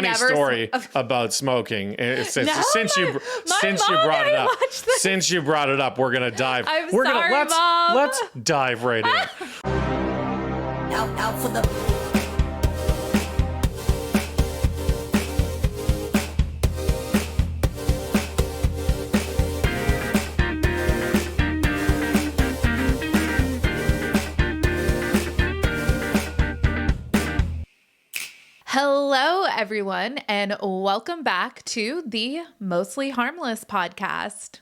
funny story about smoking. Since you brought it up, we're gonna dive. Let's dive right in. Out for the. Hello, everyone, and welcome back to the Mostly Harmless podcast.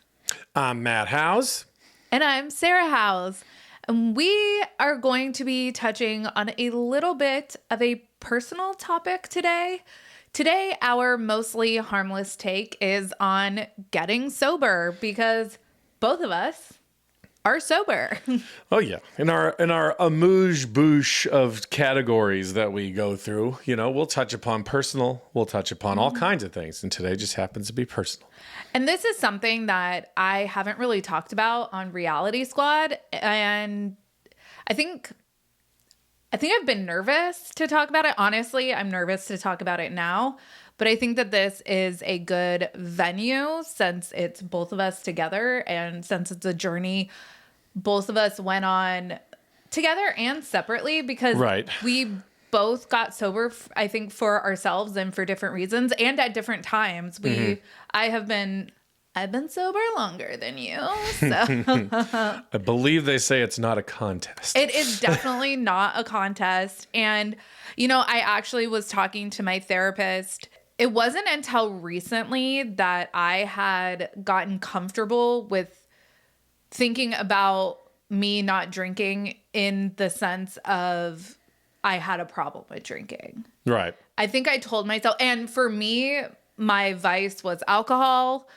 I'm Matt Howes. And I'm Sarah Howes. And we are going to be touching on a little bit of a personal topic today. Today, our Mostly Harmless take is on getting sober because both of us are sober. Oh yeah, in our amuse-bouche of categories that we go through, we'll touch upon personal, we'll touch upon all kinds of things, and today just happens to be personal. And this is something that I haven't really talked about on Reality Squad, and I think I've been nervous to talk about it. Honestly, I'm nervous to talk about it now, but I think that this is a good venue since it's both of us together and since it's a journey both of us went on together and separately because we both got sober, I think, for ourselves and for different reasons and at different times. I've been sober longer than you. So I believe they say it's not a contest. It is definitely not a contest. And, I actually was talking to my therapist. It wasn't until recently that I had gotten comfortable with thinking about me not drinking in the sense of I had a problem with drinking. Right. I think I told myself, and for me, my vice was alcohol.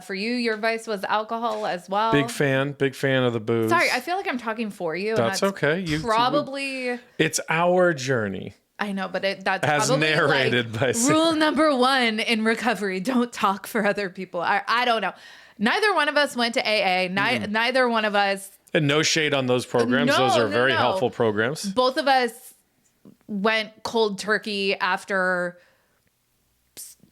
For you, your vice was alcohol as well. Big fan of the booze. Sorry, I feel like I'm talking for you. That's okay. It's our journey. I know, but that's as probably narrated by rule number 1 in recovery: don't talk for other people. I don't know. Neither one of us went to AA. Neither one of us. And no shade on those programs. Those are very helpful programs. Both of us went cold turkey after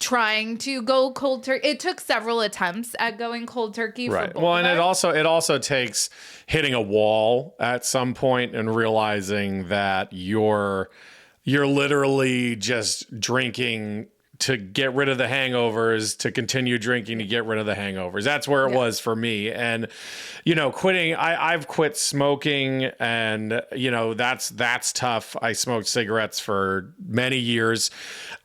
trying to go cold turkey. It took several attempts at going cold turkey. Right. For both Well, of and us. it also takes hitting a wall at some point and realizing that you're literally just drinking to get rid of the hangovers, to continue drinking to get rid of the hangovers. That's where it was for me. And, quitting, I've quit smoking and, that's tough. I smoked cigarettes for many years.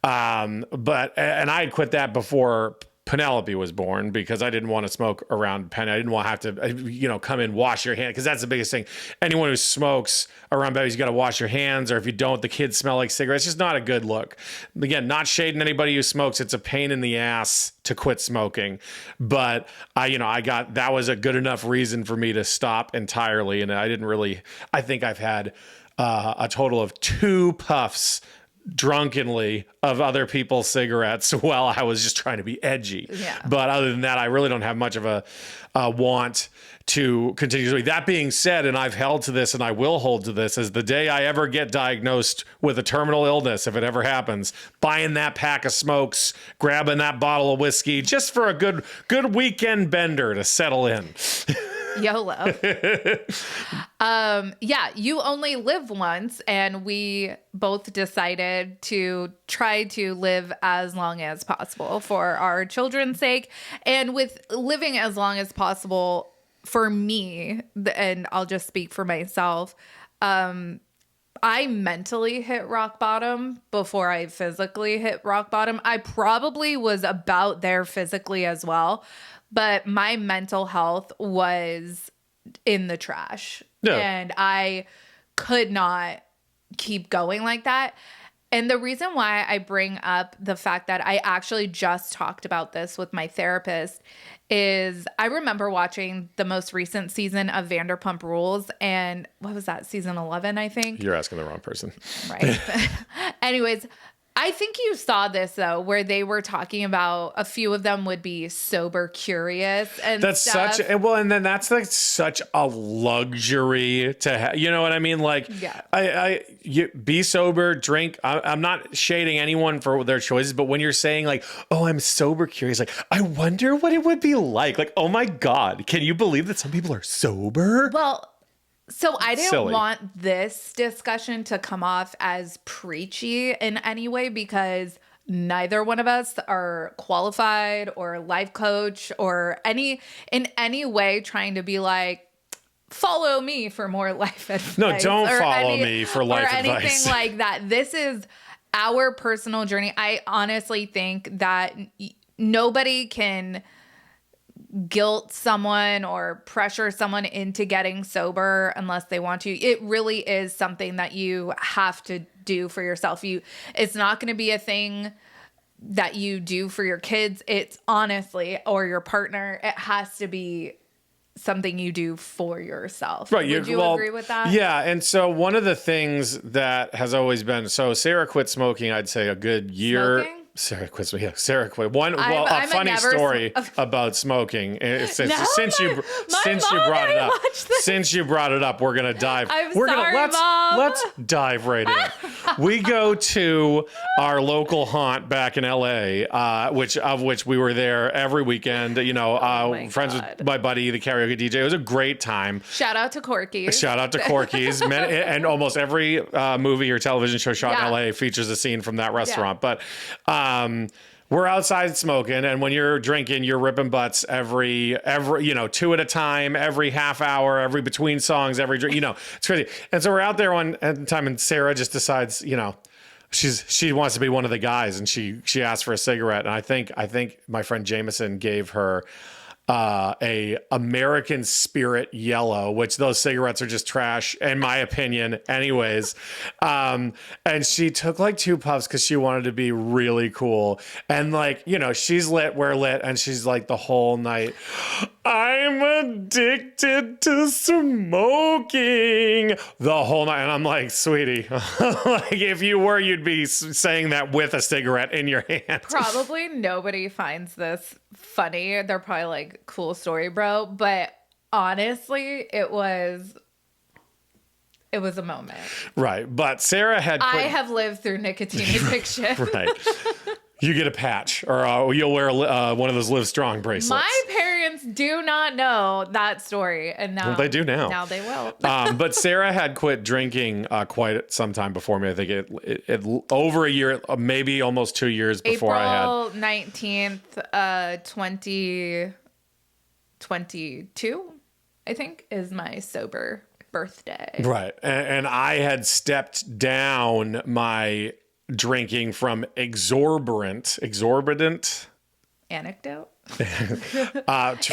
And I had quit that before Penelope was born because I didn't want to smoke around Penny. I didn't want to have to, come in, wash your hand, because that's the biggest thing. Anyone who smokes around babies, you got to wash your hands, or if you don't, the kids smell like cigarettes. It's just not a good look. Again, not shading anybody who smokes. It's a pain in the ass to quit smoking. But that was a good enough reason for me to stop entirely. And I think I've had a total of 2 puffs drunkenly of other people's cigarettes while I was just trying to be edgy. Yeah. But other than that, I really don't have much of a want to continue. That being said, and I've held to this and I will hold to this, is the day I ever get diagnosed with a terminal illness, if it ever happens, buying that pack of smokes, grabbing that bottle of whiskey just for a good weekend bender to settle in. YOLO. You only live once, and we both decided to try to live as long as possible for our children's sake. And with living as long as possible, for me, and I'll just speak for myself, I mentally hit rock bottom before I physically hit rock bottom. I probably was about there physically as well, but my mental health was in the trash. Yeah. And I could not keep going like that. And the reason why I bring up the fact that I actually just talked about this with my therapist is I remember watching the most recent season of Vanderpump Rules, and what was that, season 11, I think? You're asking the wrong person. Right. Anyways, I think you saw this though, where they were talking about a few of them would be sober curious and That's stuff. and then that's like such a luxury to have. You know what I mean? Like, Yeah. you be sober, drink. I'm not shading anyone for their choices, but when you're saying like, oh, I'm sober curious, like, I wonder what it would be like. Like, oh my God, can you believe that some people are sober? Well, so I didn't Silly. want this discussion to come off as preachy in any way because neither one of us are qualified or life coach or in any way trying to be like, follow me for more life advice. No, don't or follow me for life or advice. anything like that. This is our personal journey. I honestly think that nobody can guilt someone or pressure someone into getting sober unless they want to. It really is something that you have to do for yourself. It's not going to be a thing that you do for your kids. It's honestly, or your partner, it has to be something you do for yourself. Right. Would you agree with that? Yeah. And so one of the things that has always been, so Sarah quit smoking, I'd say a good year. Smoking? Sarah quit. Yeah, Sarah quit. A I'm a funny never story about smoking. Since you mom brought it and I up, watched this. since you brought it up, we're gonna dive. Sorry, Mom. Let's dive right in. We go to our local haunt back in LA, which we were there every weekend. You know, my friends God. with my buddy, the karaoke DJ. It was a great time. Shout out to Corky. Shout out to Corky's. And almost every movie or television show shot Yeah. in LA features a scene from that restaurant. But we're outside smoking, and when you're drinking, you're ripping butts every two at a time, every half hour, every between songs, every drink. It's crazy. And so we're out there one at the time, and Sarah just decides, she wants to be one of the guys, and she asked for a cigarette, and I think my friend Jameson gave her a American Spirit Yellow, which those cigarettes are just trash in my opinion anyways. And she took like 2 puffs because she wanted to be really cool. And like, she's lit, we're lit. And she's like the whole night, I'm addicted to smoking the whole night. And I'm like, sweetie, like if you were, you'd be saying that with a cigarette in your hand. Probably nobody finds this funny. They're probably like, cool story, bro. But honestly, it was a moment. Right. But Sarah had I have lived through nicotine addiction. Right. You get a patch, or you'll wear one of those Live Strong bracelets. My parents do not know that story, and now Well, they do now. Now they will. But Sarah had quit drinking quite some time before me. I think it over a year, maybe almost 2 years before April 19th, 2022, I think, is my sober birthday. Right. And I had stepped down my drinking from exorbitant Anecdote?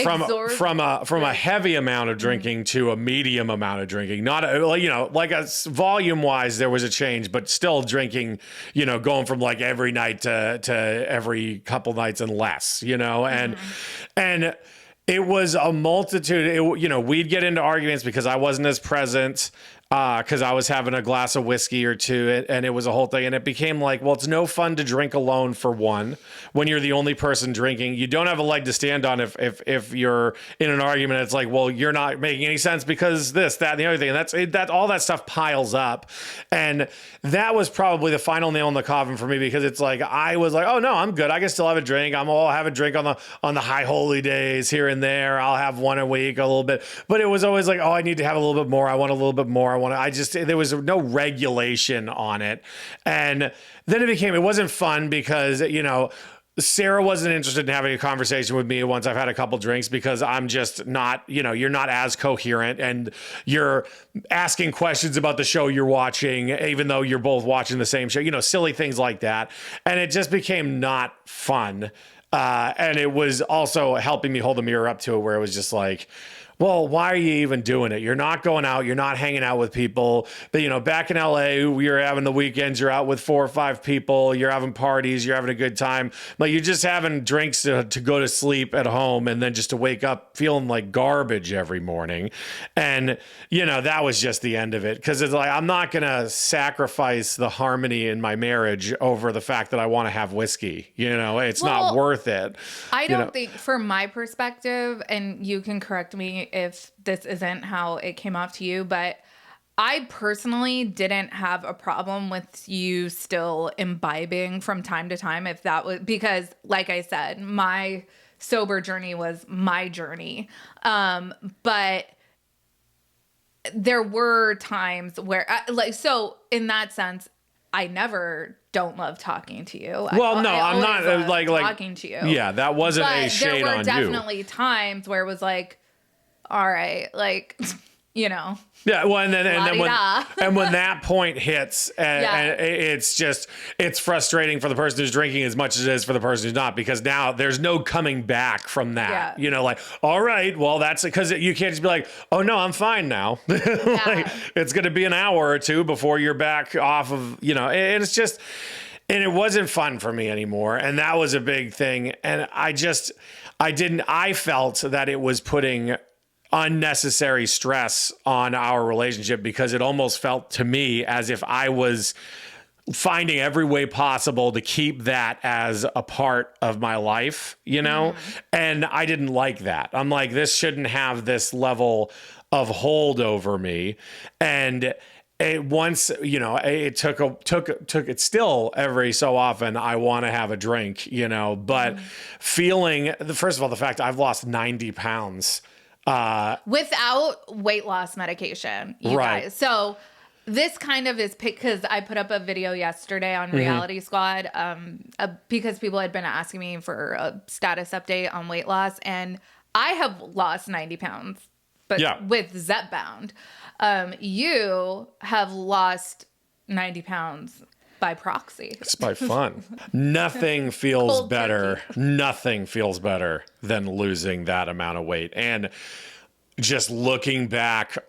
from a heavy amount of drinking to a medium amount of drinking. Not volume wise, there was a change, but still drinking. Going from like every night to every couple nights and less. And it was a multitude. We'd get into arguments because I wasn't as present. Because I was having a glass of whiskey or two, and it was a whole thing. And it became like, well, it's no fun to drink alone for one. When you're the only person drinking, you don't have a leg to stand on if you're in an argument. It's like, well, you're not making any sense because this, that, and the other thing. And that all that stuff piles up. And that was probably the final nail in the coffin for me, because it's like, I was like, oh no, I'm good. I can still have a drink. I'll have a drink on the high holy days here and there. I'll have one a week, a little bit. But it was always like, oh, I need to have a little bit more. I want a little bit more. There was no regulation on it. And then it wasn't fun because, Sarah wasn't interested in having a conversation with me once I've had a couple drinks, because I'm just not, you're not as coherent, and you're asking questions about the show you're watching, even though you're both watching the same show, silly things like that. And it just became not fun. And it was also helping me hold the mirror up to it, where it was just like, Well, why are you even doing it? You're not going out. You're not hanging out with people. But, back in LA, you're having the weekends. You're out with 4 or 5 people. You're having parties. You're having a good time. Like, you're just having drinks to go to sleep at home and then just to wake up feeling like garbage every morning. And, that was just the end of it. Because it's like, I'm not going to sacrifice the harmony in my marriage over the fact that I want to have whiskey. It's not worth it. I don't think, from my perspective, and you can correct me if this isn't how it came off to you, but I personally didn't have a problem with you still imbibing from time to time, if that was because, like I said, my sober journey was my journey. But there were times where, so in that sense, I never don't love talking to you. Well, no, I'm not like talking to you. Yeah, that wasn't a shade on you. There were definitely times where it was like, all right, like, Yeah, well, and when that point hits, and it's frustrating for the person who's drinking as much as it is for the person who's not, because now there's no coming back from that. Yeah. Like, all right, well, that's because you can't just be like, oh no, I'm fine now. Like, it's going to be an hour or two before you're back off of, and it's just, and it wasn't fun for me anymore, and that was a big thing, and I felt that it was putting unnecessary stress on our relationship, because it almost felt to me as if I was finding every way possible to keep that as a part of my life, and I didn't like that. I'm like, this shouldn't have this level of hold over me. And it took it still every so often I want to have a drink, but feeling, first of all, the fact I've lost 90 pounds without weight loss medication, you guys. So this kind of is because I put up a video yesterday on Reality Squad because people had been asking me for a status update on weight loss, and I have lost 90 pounds, but with Zepbound. You have lost 90 pounds by proxy. It's by fun. Nothing feels better. Nothing feels better than losing that amount of weight. And just looking at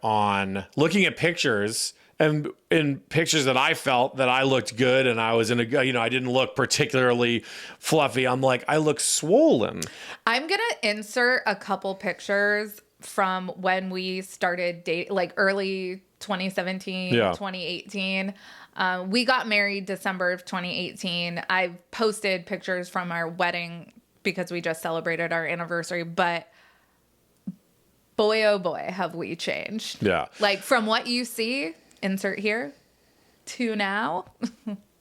pictures, and in pictures that I felt that I looked good, and I was I didn't look particularly fluffy. I'm like, I look swollen. I'm going to insert a couple pictures from when we started dating, like early 2017, 2018. We got married December of 2018. I posted pictures from our wedding because we just celebrated our anniversary, but boy, oh boy, have we changed. Yeah. Like, from what you see, insert here, to now.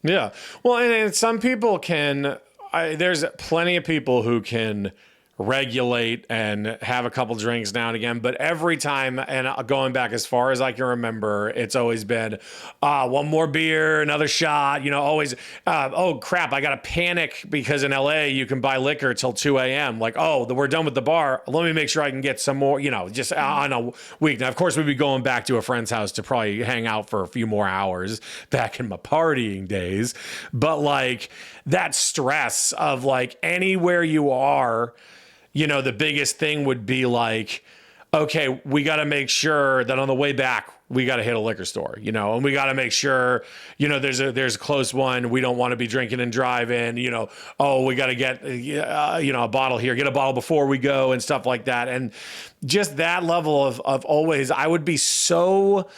Yeah. Well, and some people there's plenty of people who can regulate and have a couple drinks now and again, but every time, and going back as far as I can remember, it's always been one more beer, another shot, always oh crap, I gotta panic because in LA you can buy liquor till 2 a.m. like, oh, we're done with the bar, let me make sure I can get some more, just on a week. Now of course we'd be going back to a friend's house to probably hang out for a few more hours back in my partying days, but like that stress of like anywhere you are, the biggest thing would be like, okay, we got to make sure that on the way back, we got to hit a liquor store, and we got to make sure, there's a close one. We don't want to be drinking and driving, oh, we got to get, a bottle here, get a bottle before we go and stuff like that. And just that level of always, I would be so...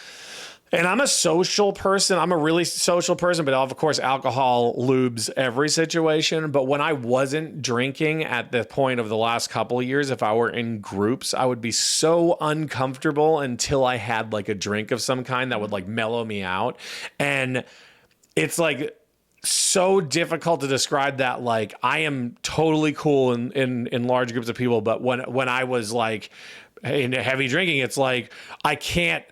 And I'm a social person. I'm a really social person, but of course, alcohol lubes every situation. But when I wasn't drinking at the point of the last couple of years, if I were in groups, I would be so uncomfortable until I had like a drink of some kind that would like mellow me out. And it's like so difficult to describe that. Like, I am totally cool in large groups of people. But when I was like in heavy drinking, it's like, I can't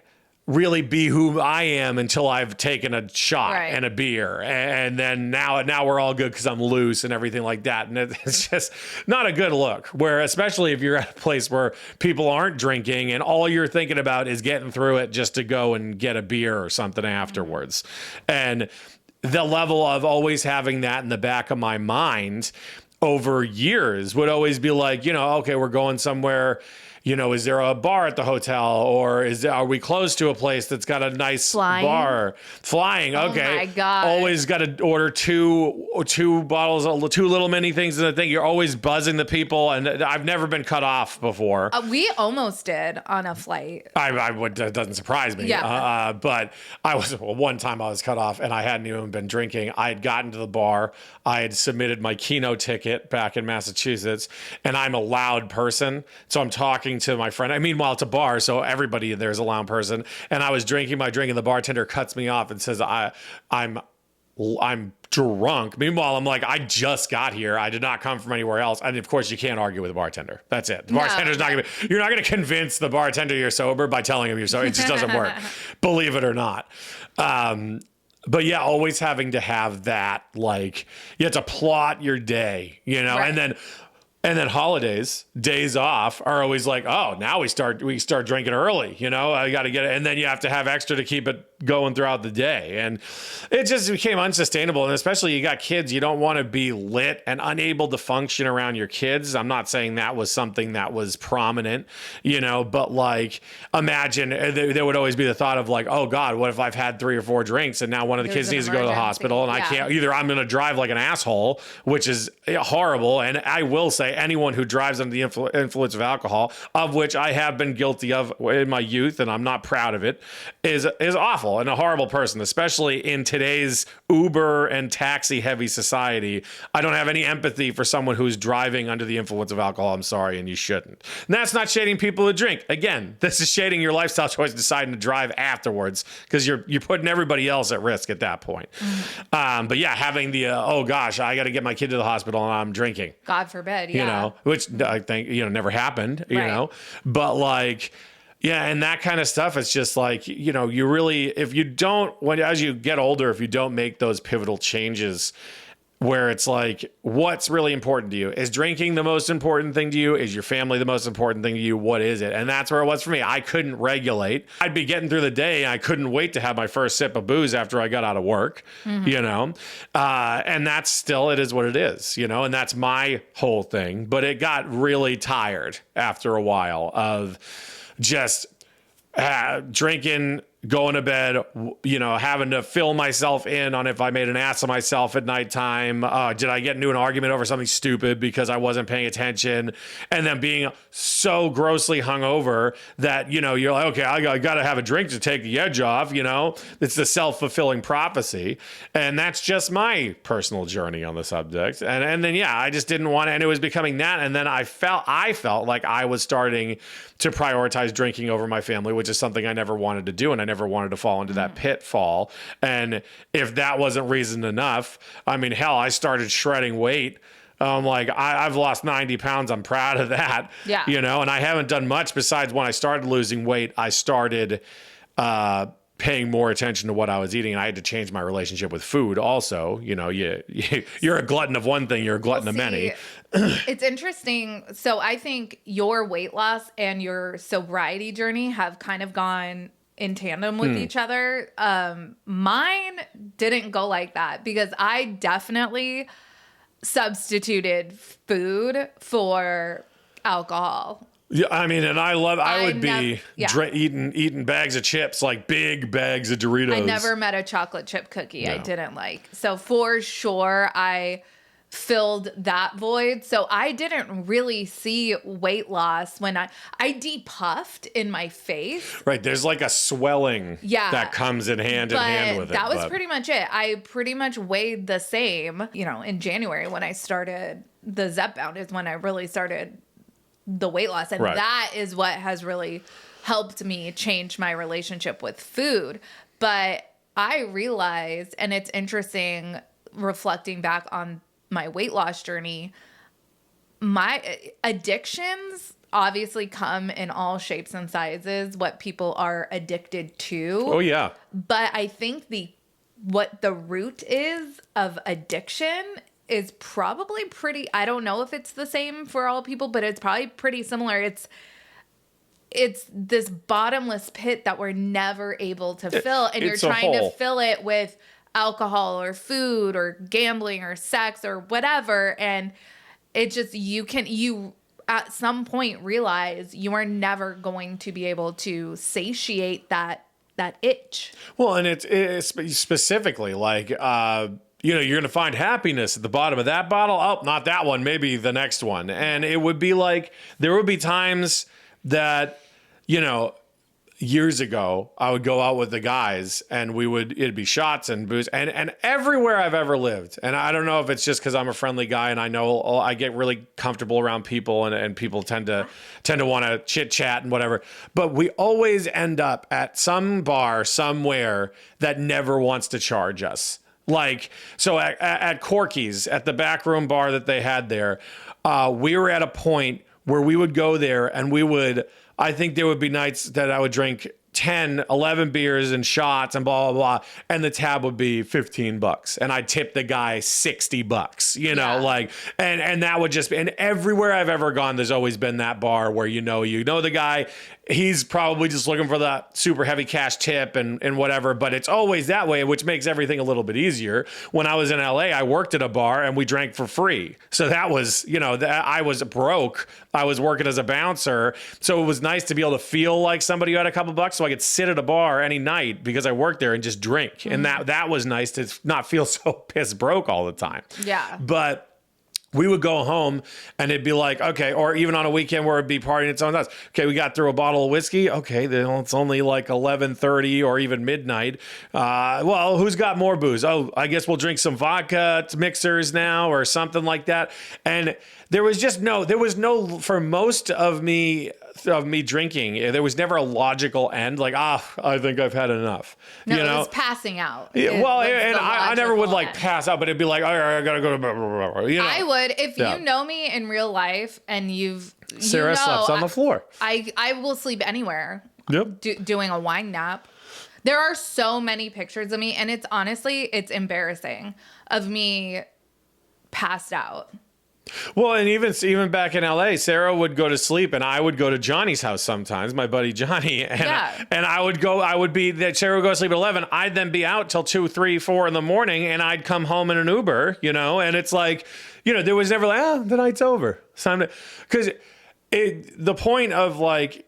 really be who I am until I've taken a shot and a beer. And then now we're all good because I'm loose and everything like that. And it's just not a good look, where especially if you're at a place where people aren't drinking and all you're thinking about is getting through it just to go and get a beer or something afterwards. And the level of always having that in the back of my mind over years would always be like, okay, we're going somewhere, is there a bar at the hotel, or are we close to a place that's got a nice bar? Flying. Okay. Oh my God. Always got to order two bottles, two little mini things in the thing. You're always buzzing the people, and I've never been cut off before. We almost did on a flight. That doesn't surprise me. Yeah. But one time I was cut off, and I hadn't even been drinking. I had gotten to the bar. I had submitted my Keno ticket back in Massachusetts, and I'm a loud person. So I'm talking to my friend. Meanwhile, it's a bar, so everybody there is a loud person. And I was drinking my drink, and the bartender cuts me off and says, I'm drunk. Meanwhile, I'm like, I just got here. I did not come from anywhere else. And of course, you can't argue with the bartender. That's it. The bartender's not going to, you're not going to convince the bartender you're sober by telling him you're sober. It just doesn't work. Believe it or not. But yeah, always having to have that, like, you have to plot your day, right. And then holidays, days off are always like, oh, now we start drinking early, I got to get it. And then you have to have extra to keep it going throughout the day. And it just became unsustainable. And especially you got kids, you don't want to be lit and unable to function around your kids. I'm not saying that was something that was prominent, but like, imagine there would always be the thought of like, oh God, what if I've had 3 or 4 drinks and now one of the kids needs to go to the hospital, and I can't, either I'm going to drive like an asshole, which is horrible. And I will say, anyone who drives under the influence of alcohol, of which I have been guilty of in my youth, and I'm not proud of it, is awful and a horrible person, especially in today's Uber and taxi heavy society. I don't have any empathy for someone who's driving under the influence of alcohol. I'm sorry, and you shouldn't. And that's not shading people who drink. Again, this is shading your lifestyle choice, deciding to drive afterwards, because you're putting everybody else at risk at that point. But yeah, having the oh gosh, I got to get my kid to the hospital and I'm drinking. God forbid. Yeah. Which I think, never happened, right. But like, yeah, and that kind of stuff, it's just like, you really, if you don't, as you get older, if you don't make those pivotal changes where it's like, what's really important to you? Is drinking the most important thing to you? Is your family the most important thing to you? What is it? And that's where it was for me. I couldn't regulate. I'd be getting through the day, and I couldn't wait to have my first sip of booze after I got out of work, and that's still, it is what it is, and that's my whole thing. But it got really tired after a while of just drinking, going to bed, having to fill myself in on if I made an ass of myself at nighttime. Did I get into an argument over something stupid because I wasn't paying attention? And then being so grossly hungover that, you're like, okay, I got to have a drink to take the edge off. It's the self-fulfilling prophecy. And that's just my personal journey on the subject. And then, yeah, I just didn't want to, and it was becoming that. And then I felt like I was starting to prioritize drinking over my family, which is something I never wanted to do. And I never wanted to fall into that pitfall. And if that wasn't reason enough, hell, I started shredding weight. Like I've lost 90 pounds. I'm proud of that. Yeah. And I haven't done much besides when I started losing weight, I started, paying more attention to what I was eating, and I had to change my relationship with food also. You're a glutton of one thing, you're a glutton of many. It's interesting. So I think your weight loss and your sobriety journey have kind of gone in tandem with each other. Mine didn't go like that, because I definitely substituted food for alcohol. Yeah, and I would be eating bags of chips, like big bags of Doritos. I never met a chocolate chip cookie I didn't like. So for sure, I filled that void. So I didn't really see weight loss when I depuffed in my face. Right. There's like a swelling that comes in hand with it. That was pretty much it. I pretty much weighed the same, in January when I started the Zepbound is when I really started the weight loss. And that is what has really helped me change my relationship with food. But I realized, and it's interesting reflecting back on my weight loss journey, my addictions obviously come in all shapes and sizes, what people are addicted to. Oh, yeah. But I think what the root is of addiction is probably pretty, I don't know if it's the same for all people, but it's probably pretty similar. It's this bottomless pit that we're never able to fill, and you're trying to fill it with alcohol or food or gambling or sex or whatever, and it just, at some point realize you are never going to be able to satiate that itch. Well, and it's specifically like, you're going to find happiness at the bottom of that bottle. Oh, not that one. Maybe the next one. And it would be like, there would be times that, years ago, I would go out with the guys and it'd be shots and booze and everywhere I've ever lived. And I don't know if it's just because I'm a friendly guy and I know I get really comfortable around people and people tend to want to chit chat and whatever. But we always end up at some bar somewhere that never wants to charge us. Like, so at Corky's, at the backroom bar that they had there, we were at a point where we would go there and I think there would be nights that I would drink 10, 11 beers and shots and blah, blah, blah. And the tab would be $15. And I'd tip the guy $60, and that would just be, and everywhere I've ever gone, there's always been that bar where you know the guy, he's probably just looking for that super heavy cash tip and whatever, but it's always that way, which makes everything a little bit easier. When I was in LA, I worked at a bar and we drank for free. So that was, I was broke. I was working as a bouncer. So it was nice to be able to feel like somebody who had a couple bucks so I could sit at a bar any night because I worked there and just drink. Mm-hmm. And that was nice to not feel so piss broke all the time. Yeah. But we would go home and it'd be like, okay, or even on a weekend where it'd be partying at someone's house. Okay, we got through a bottle of whiskey. Okay, then it's only like 11:30 or even midnight. Well, who's got more booze? Oh, I guess we'll drink some vodka mixers now or something like that. And there was no, for most of me drinking, there was never a logical end. Like, I think I've had enough. No, it was passing out. Yeah, well, and I never would like pass out, but it'd be like, all right, I gotta go to blah, blah, blah, I would, if you know me in real life and Sarah sleeps on the floor. I will sleep anywhere. Yep. Doing a wine nap. There are so many pictures of me, and it's embarrassing of me passed out. Well, and even back in LA, Sarah would go to sleep and I would go to Johnny's house sometimes, my buddy Johnny. And, and Sarah would go to sleep at 11. I'd then be out till 2, 3, 4 in the morning and I'd come home in an Uber, and it's like, there was never like, the night's over. Because the point of like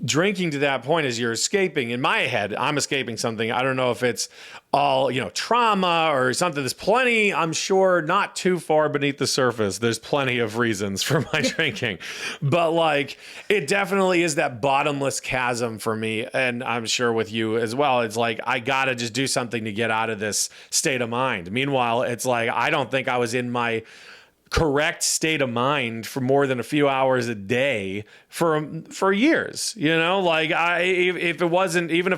drinking to that point is you're escaping. In my head, I'm escaping something. I don't know if it's all, trauma or something. There's plenty, I'm sure, not too far beneath the surface. There's plenty of reasons for my drinking. But like, it definitely is that bottomless chasm for me. And I'm sure with you as well. It's like, I got to just do something to get out of this state of mind. Meanwhile, it's like, I don't think I was in my correct state of mind for more than a few hours a day for years, like if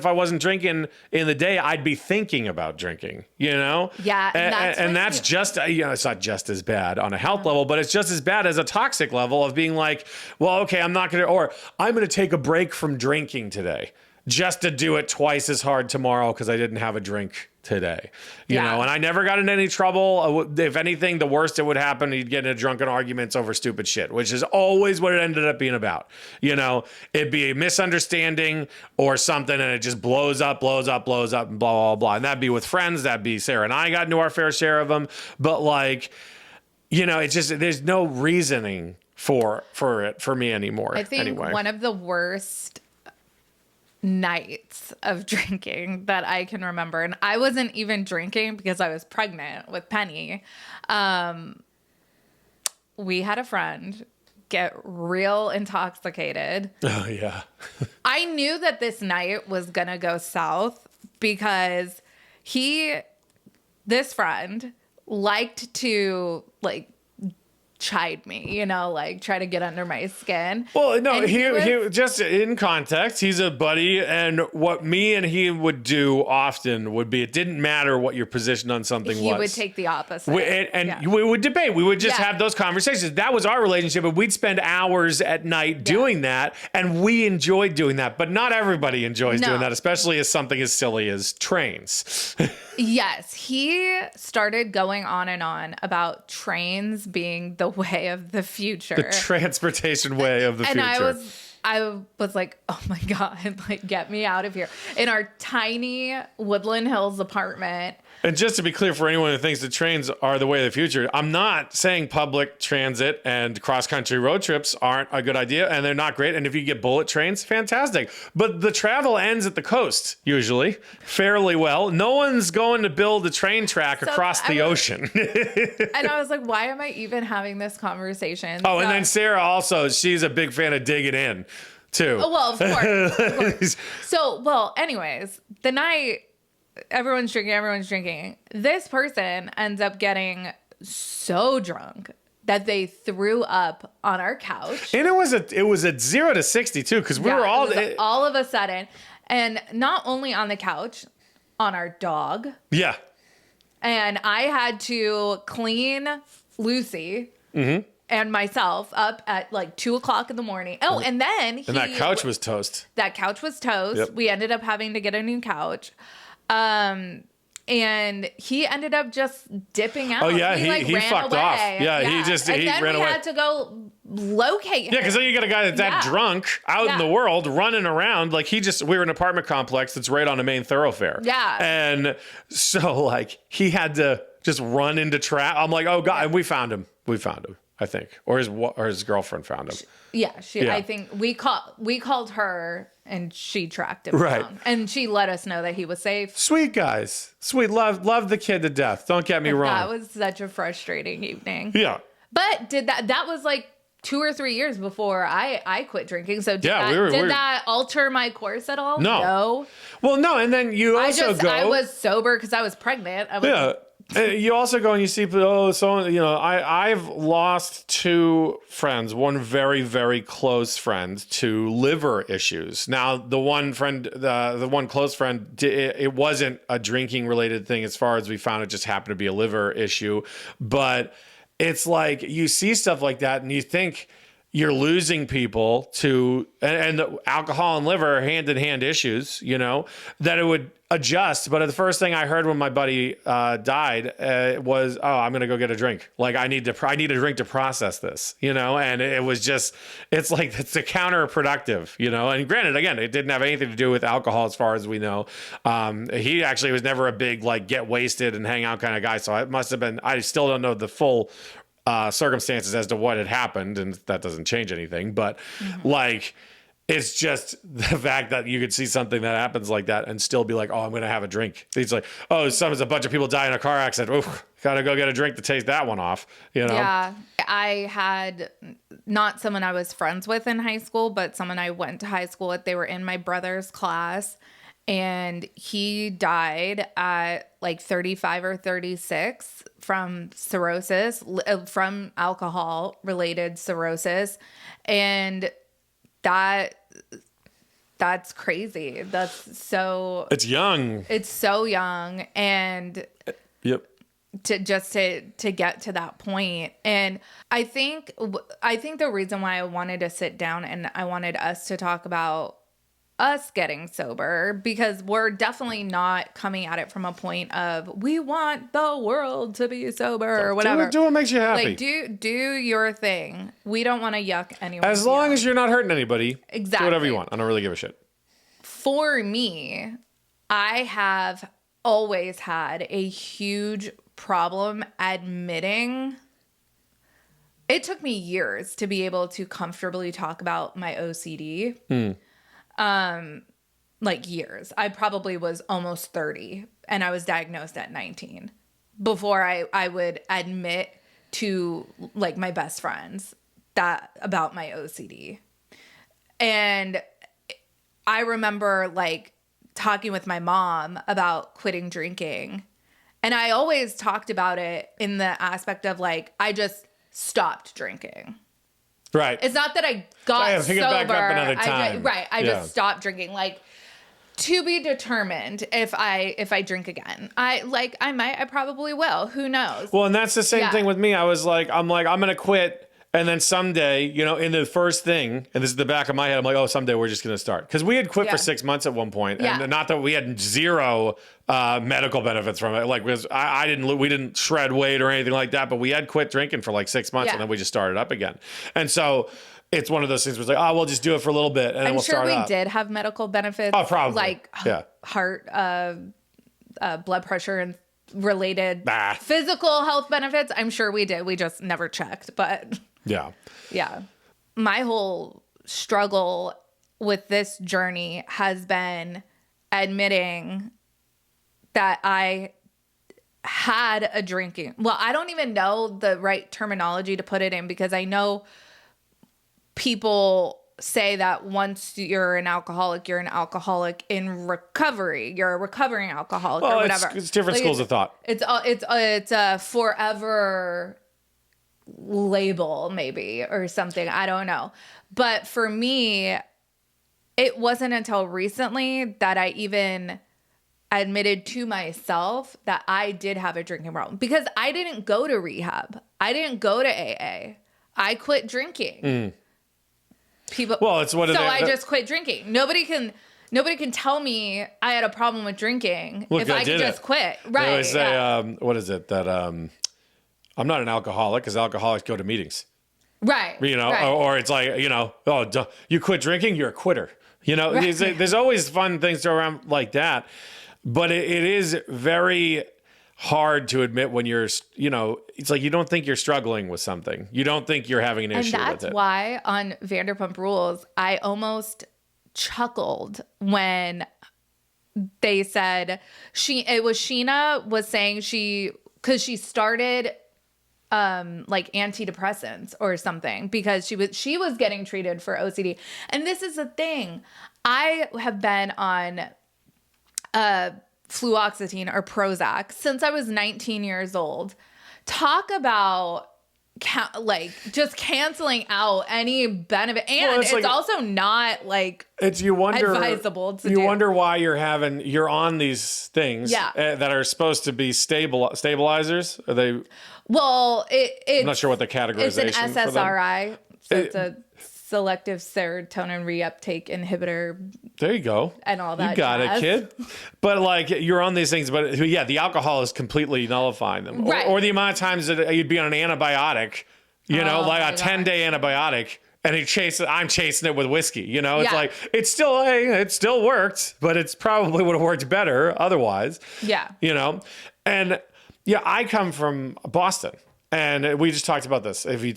I wasn't drinking in the day, I'd be thinking about drinking, Yeah. And that's just, it's not just as bad on a health level, but it's just as bad as a toxic level of being like, well, okay, I'm going to take a break from drinking today just to do it twice as hard tomorrow because I didn't have a drink today, and I never got into any trouble. If anything, the worst that would happen, you'd get into drunken arguments over stupid shit, which is always what it ended up being about. It'd be a misunderstanding or something and it just blows up and blah, blah, blah. And that'd be with friends. That'd be Sarah and I got into our fair share of them. But like, it's just, there's no reasoning for it for me anymore. I think one of the worst nights of drinking that I can remember, and I wasn't even drinking because I was pregnant with Penny. We had a friend get real intoxicated. Oh yeah. I knew that this night was gonna go south because this friend liked to like chide me, try to get under my skin. Well, no, he just in context, he's a buddy, and what me and he would do often would be, it didn't matter what your position on something was. He would take the opposite. We would debate. We would just have those conversations. That was our relationship, and we'd spend hours at night doing that, and we enjoyed doing that, but not everybody enjoys doing that, especially as something as silly as trains. Yes, he started going on and on about trains being the way of the future. The transportation way of the future. And I was like, oh my God, like get me out of here. In our tiny Woodland Hills apartment, And just to be clear for anyone who thinks that trains are the way of the future, I'm not saying public transit and cross-country road trips aren't a good idea, and they're not great. And if you get bullet trains, fantastic. But the travel ends at the coast, usually, fairly well. No one's going to build a train track across the ocean. And I was like, why am I even having this conversation? Oh, and then Sarah also, she's a big fan of digging in, too. Oh, well, of course. Of course. So, well, anyways, the night... everyone's drinking. This person ends up getting so drunk that they threw up on our couch. And it was at 0 to 60 too, because we were all of a sudden, and not only on the couch, on our dog. Yeah. And I had to clean Lucy and myself up at like 2:00 in the morning. Oh, and then that couch was toast. That couch was toast. Yep. We ended up having to get a new couch. And he ended up just dipping out. Oh yeah, he ran fucked away. off. Yeah, he then ran we away. had to go locate him. Yeah, because then you got a guy that's that drunk out in the world running around. Like we were in an apartment complex that's right on a main thoroughfare. Yeah. And so like he had to just run into trap. I'm like, oh God, and we found him, I think. Or his girlfriend found him. Yeah, I think we called her and she tracked him down. And she let us know that he was safe. Sweet guys. Sweet. Love the kid to death. Don't get me wrong. That was such a frustrating evening. Yeah. But that was like 2 or 3 years before I quit drinking. So did that alter my course at all? No. Well, no, and then you also I was sober because I was pregnant. You also go and you see, I've lost 2 friends, one very, very close friend to liver issues. Now, the one close friend, it wasn't a drinking related thing as far as we found. It just happened to be a liver issue. But it's like you see stuff like that and you think you're losing people to, and alcohol and liver are hand-in-hand issues, that it would adjust. But the first thing I heard when my buddy died was, oh, I'm going to go get a drink. Like I need a drink to process this, and it was just, it's like, it's a counterproductive, and granted, again, it didn't have anything to do with alcohol as far as we know. He actually was never a big, like, get wasted and hang out kind of guy. So it must have been, I still don't know the full circumstances as to what had happened, and that doesn't change anything, but like it's just the fact that you could see something that happens like that and still be like, oh, I'm gonna have a drink. It's like, oh, a bunch of people die in a car accident. Oof, gotta go get a drink to taste that one off. Yeah, I had not someone I was friends with in high school, but someone I went to high school with. They were in my brother's class, and he died at like 35 or 36 from cirrhosis, from alcohol-related cirrhosis. And that's crazy. It's young. It's so young. And yep. To get to that point. And I think the reason why I wanted to sit down and I wanted us to talk about us getting sober, because we're definitely not coming at it from a point of we want the world to be sober or whatever. Do what makes you happy. Like do your thing. We don't want to yuck anyone. As long as you're not hurting anybody. Exactly. Do whatever you want. I don't really give a shit. For me, I have always had a huge problem admitting. It took me years to be able to comfortably talk about my OCD. Like years. I probably was almost 30 and I was diagnosed at 19 before I would admit to like my best friends that about my OCD. And I remember like talking with my mom about quitting drinking. And I always talked about it in the aspect of like, I just stopped drinking. Right. It's not that I got sober. Back up another time. I just stopped drinking. Like, to be determined if I drink again. I probably will. Who knows? Well, and that's the same thing with me. I'm going to quit. And then someday, in the first thing, and this is the back of my head, I'm like, oh, someday we're just going to start. Because we had quit for 6 months at one point, and not that we had zero medical benefits from it. Like, because we didn't shred weight or anything like that, but we had quit drinking for like 6 months, and then we just started up again. And so it's one of those things where it's like, oh, we'll just do it for a little bit, and then we'll start up. I'm sure we did have medical benefits. Oh, probably. Like heart, blood pressure, and related physical health benefits. I'm sure we did. We just never checked. But Yeah. yeah, my whole struggle with this journey has been admitting that I had a drinking. Well, I don't even know the right terminology to put it in, because I know people say that once you're an alcoholic in recovery. You're a recovering alcoholic or whatever. It's different schools of thought. It's a forever label maybe or something. I don't know. But for me, it wasn't until recently that I even admitted to myself that I did have a drinking problem, because I didn't go to rehab. I didn't go to AA. I quit drinking. Well, it's what I just quit drinking. Nobody can tell me I had a problem with drinking if I could just quit. Right. They always say, what is it? That I'm not an alcoholic, because alcoholics go to meetings. Right. You know, right. Or it's like, you know, you quit drinking, you're a quitter. You know, right. There's always fun things around like that. But it is very hard to admit when you're, you know, it's like you don't think you're struggling with something. You don't think you're having an issue with it. And that's why on Vanderpump Rules, I almost chuckled when they said Sheena was saying because she started like antidepressants or something, because she was getting treated for OCD. And this is the thing. I have been on fluoxetine or Prozac since I was 19 years old. Talk about just canceling out any benefit, and it's also not like advisable to do. You wonder why you're on these things that are supposed to be stabilizers. Are they? Well, I'm not sure what the categorization. It's an SSRI. So it's a selective serotonin reuptake inhibitor. There you go. And all that. You got it, kid. But like, you're on these things, but yeah, the alcohol is completely nullifying them. Right. Or the amount of times that you'd be on an antibiotic, like a 10-day antibiotic, and I'm chasing it with whiskey. You know, it's like, it still worked, but it's probably would have worked better otherwise. Yeah. You know, and yeah, I come from Boston, and we just talked about this. If you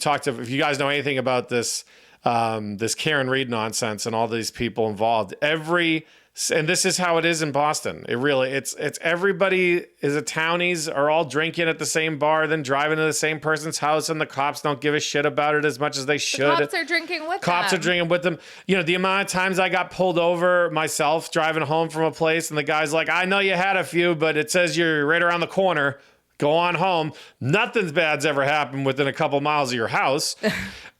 guys know anything about this, this Karen Reed nonsense and all these people involved, and this is how it is in Boston. It's everybody is townies are all drinking at the same bar, then driving to the same person's house, and the cops don't give a shit about it as much as they should. The cops are drinking with them. You know, the amount of times I got pulled over myself driving home from a place, and the guy's like, I know you had a few, but it says you're right around the corner. Go on home. Nothing bad's ever happened within a couple miles of your house.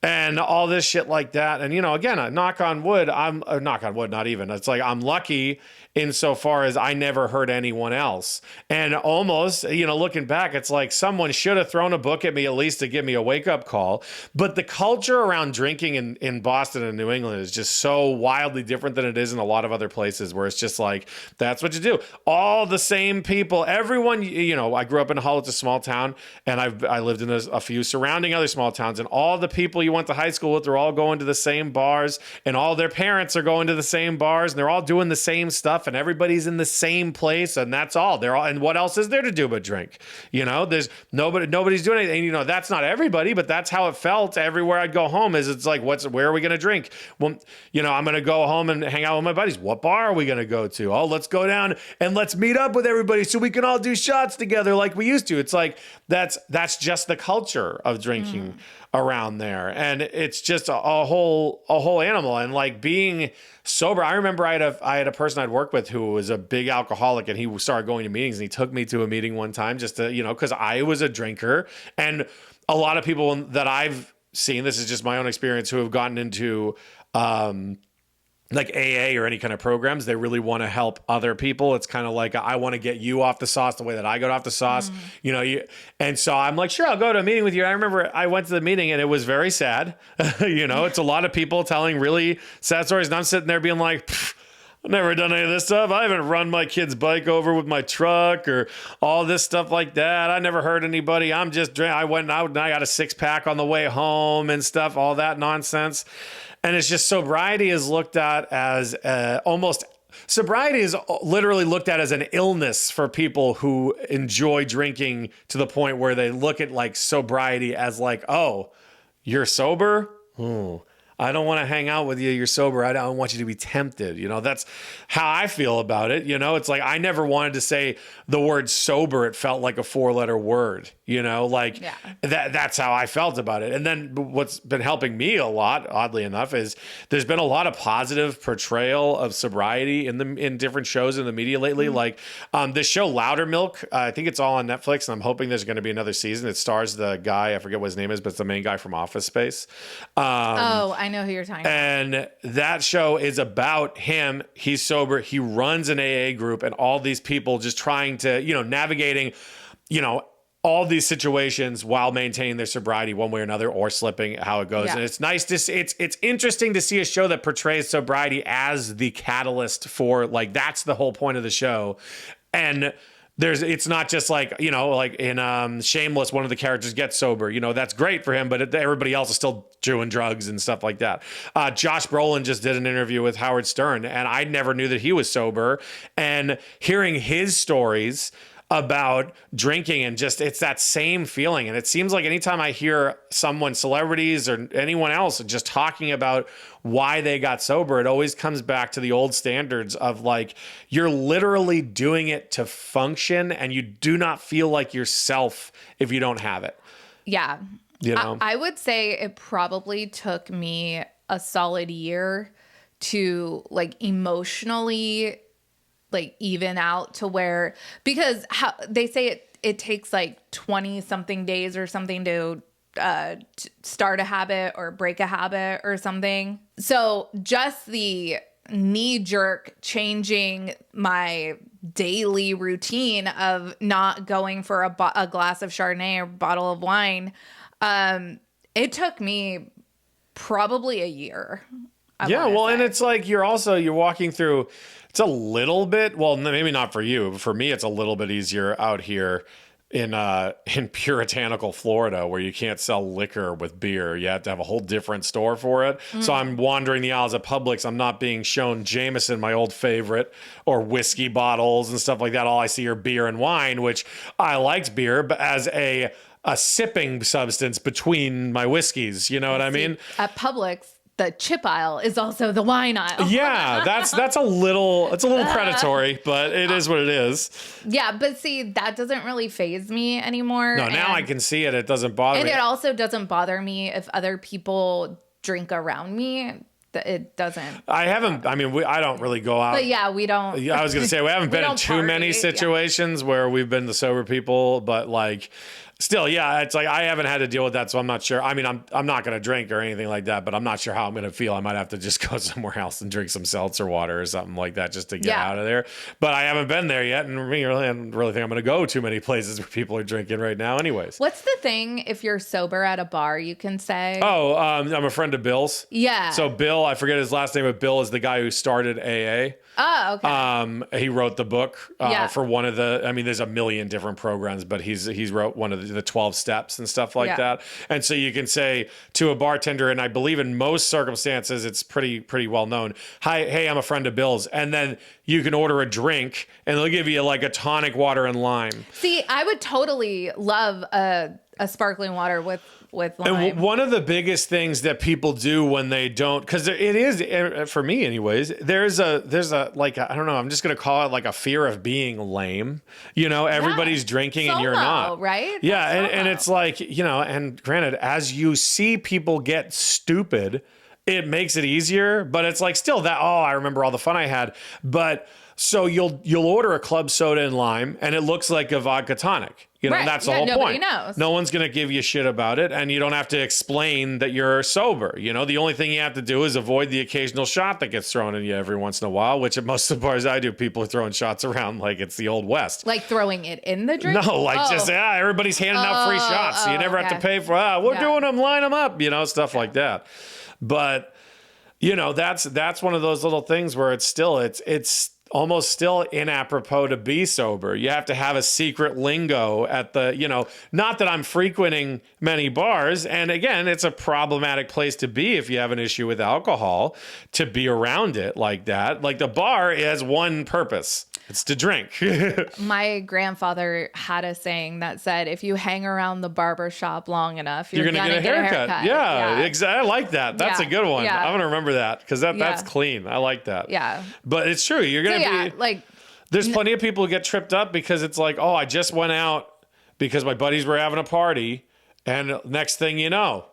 And all this shit like that. And, you know, again, knock on wood, not even. It's like I'm lucky insofar as I never hurt anyone else. And almost, you know, looking back, it's like someone should have thrown a book at me at least to give me a wake-up call. But the culture around drinking in Boston and New England is just so wildly different than it is in a lot of other places, where it's just like, that's what you do. All the same people, everyone, you know, I grew up in Hull, it's a small town, and I lived in a few surrounding other small towns, and all the people you went to high school with, they're all going to the same bars, and all their parents are going to the same bars, and they're all doing the same stuff, and everybody's in the same place, and that's all. And what else is there to do but drink? You know, there's nobody's doing anything. And, you know, that's not everybody, but that's how it felt everywhere I'd go home. It's like, where are we going to drink? Well, you know, I'm going to go home and hang out with my buddies. What bar are we going to go to? Oh, let's go down and let's meet up with everybody so we can all do shots together like we used to. It's like, that's just the culture of drinking around there. And it's just a whole animal. And like being sober, I remember I had a person I'd worked with who was a big alcoholic, and he started going to meetings, and he took me to a meeting one time just to, you know, because I was a drinker. And a lot of people that I've seen, this is just my own experience, who have gotten into like AA or any kind of programs, they really want to help other people. It's kind of like, I want to get you off the sauce the way that I got off the sauce, you know. And so I'm like, sure, I'll go to a meeting with you. I remember I went to the meeting, and it was very sad. You know, it's a lot of people telling really sad stories, and I'm sitting there being like, I've never done any of this stuff. I haven't run my kid's bike over with my truck or all this stuff like that. I never hurt anybody. I'm just I went out and I got a 6-pack on the way home and stuff, all that nonsense. And it's just sobriety is looked at as almost sobriety is literally looked at as an illness for people who enjoy drinking to the point where they look at like sobriety as like, oh, you're sober? Oh, I don't want to hang out with you. You're sober. I don't want you to be tempted. You know, that's how I feel about it. You know, it's like I never wanted to say the word sober. It felt like a 4-letter word, you know, like that's how I felt about it. And then what's been helping me a lot, oddly enough, is there's been a lot of positive portrayal of sobriety in different shows in the media lately. Like this show Loudermilk, I think it's all on Netflix, and I'm hoping there's going to be another season. It stars the guy, I forget what his name is, but it's the main guy from Office Space. I know who you're talking about. And that show is about him. He's sober. He runs an AA group, and all these people just trying to, you know, navigating, you know, all these situations while maintaining their sobriety one way or another, or slipping, how it goes. Yeah. And it's nice to see, it's interesting to see a show that portrays sobriety as the catalyst for, like, that's the whole point of the show. And it's not just like, you know, like in Shameless, one of the characters gets sober, you know, that's great for him, but everybody else is still doing drugs and stuff like that. Josh Brolin just did an interview with Howard Stern, and I never knew that he was sober, and hearing his stories about drinking, and just, it's that same feeling. And it seems like anytime I hear someone, celebrities or anyone else, just talking about why they got sober, it always comes back to the old standards of like, you're literally doing it to function, and you do not feel like yourself if you don't have it. Yeah. You know, I would say it probably took me a solid year to like emotionally like even out to where, because how they say it takes like 20 something days or something to start a habit or break a habit or something. So just the knee jerk changing my daily routine of not going for a glass of Chardonnay or bottle of wine, it took me probably a year. Yeah, well, and it's like you're walking through. It's a little bit, well, maybe not for you, but for me, it's a little bit easier out here in puritanical Florida, where you can't sell liquor with beer. You have to have a whole different store for it. So I'm wandering the aisles of Publix. I'm not being shown Jameson, my old favorite, or whiskey bottles and stuff like that. All I see are beer and wine, which I liked beer, but as a sipping substance between my whiskeys. You know what I mean? At Publix, the chip aisle is also the wine aisle. Yeah, it's a little predatory, but it is what it is. Yeah, but see, that doesn't really faze me anymore. No, now I can see it. It doesn't bother me. And it also doesn't bother me if other people drink around me. It doesn't. I don't really go out. But yeah, we don't. I was going to say, we haven't been in too many situations where we've been the sober people, but like, still, yeah, it's like I haven't had to deal with that, so I'm not sure. I mean, I'm not going to drink or anything like that, but I'm not sure how I'm going to feel. I might have to just go somewhere else and drink some seltzer water or something like that just to get out of there. But I haven't been there yet, and I don't really think I'm going to go too many places where people are drinking right now anyways. What's the thing if you're sober at a bar you can say? Oh, I'm a friend of Bill's. Yeah. So Bill, I forget his last name, but Bill is the guy who started AA. Oh, okay. He wrote the book for one of there's a million different programs, but he's wrote one of the 12 steps and stuff like that. And so you can say to a bartender, and I believe in most circumstances, it's pretty well known. Hi, hey, I'm a friend of Bill's. And then you can order a drink and they'll give you like a tonic water and lime. See, I would totally love a sparkling water with lime. And one of the biggest things that people do when they don't, because it is, for me anyways, there's a like, I don't know, I'm just going to call it like a fear of being lame. You know, everybody's drinking and you're not. Right? Yeah. And it's like, you know, and granted, as you see people get stupid, it makes it easier, but it's like still that, oh, I remember all the fun I had. But so you'll order a club soda and lime and it looks like a vodka tonic. You know, that's the whole point. Knows. No one's going to give you shit about it, and you don't have to explain that you're sober. You know, the only thing you have to do is avoid the occasional shot that gets thrown in you every once in a while, which at most of the bars I do, people are throwing shots around like it's the Old West. Like throwing it in the drink? No, like just, everybody's handing out free shots, so you never have to pay for, we're doing them, line them up, you know, stuff like that. But, you know, that's one of those little things where it's still, it's almost still inapropos to be sober. You have to have a secret lingo at the, not that I'm frequenting many bars. And again, it's a problematic place to be if you have an issue with alcohol, to be around it like that. Like the bar has one purpose. It's to drink. My grandfather had a saying that said, if you hang around the barber shop long enough, you're going to get a haircut. Yeah. Exactly. I like that. That's a good one. Yeah. I'm going to remember that because that's clean. I like that. Yeah. But it's true. You're going to be like, there's plenty of people who get tripped up because it's like, oh, I just went out because my buddies were having a party. And next thing you know,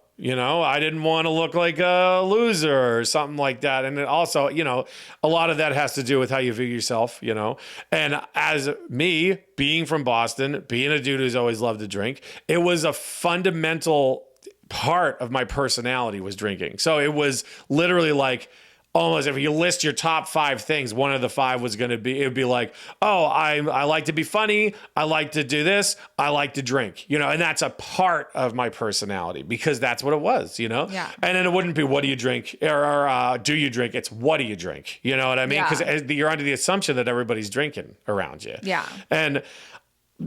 I didn't want to look like a loser or something like that. And it also, a lot of that has to do with how you view yourself, And as me being from Boston, being a dude who's always loved to drink, it was a fundamental part of my personality was drinking. So it was literally like, almost if you list your top 5 things, one of the 5 was going to be, it would be like, oh, I like to be funny. I like to do this. I like to drink, and that's a part of my personality because that's what it was, Yeah. And then it wouldn't be, what do you drink or do you drink? It's what do you drink? You know what I mean? Because you're under the assumption that everybody's drinking around you. Yeah. And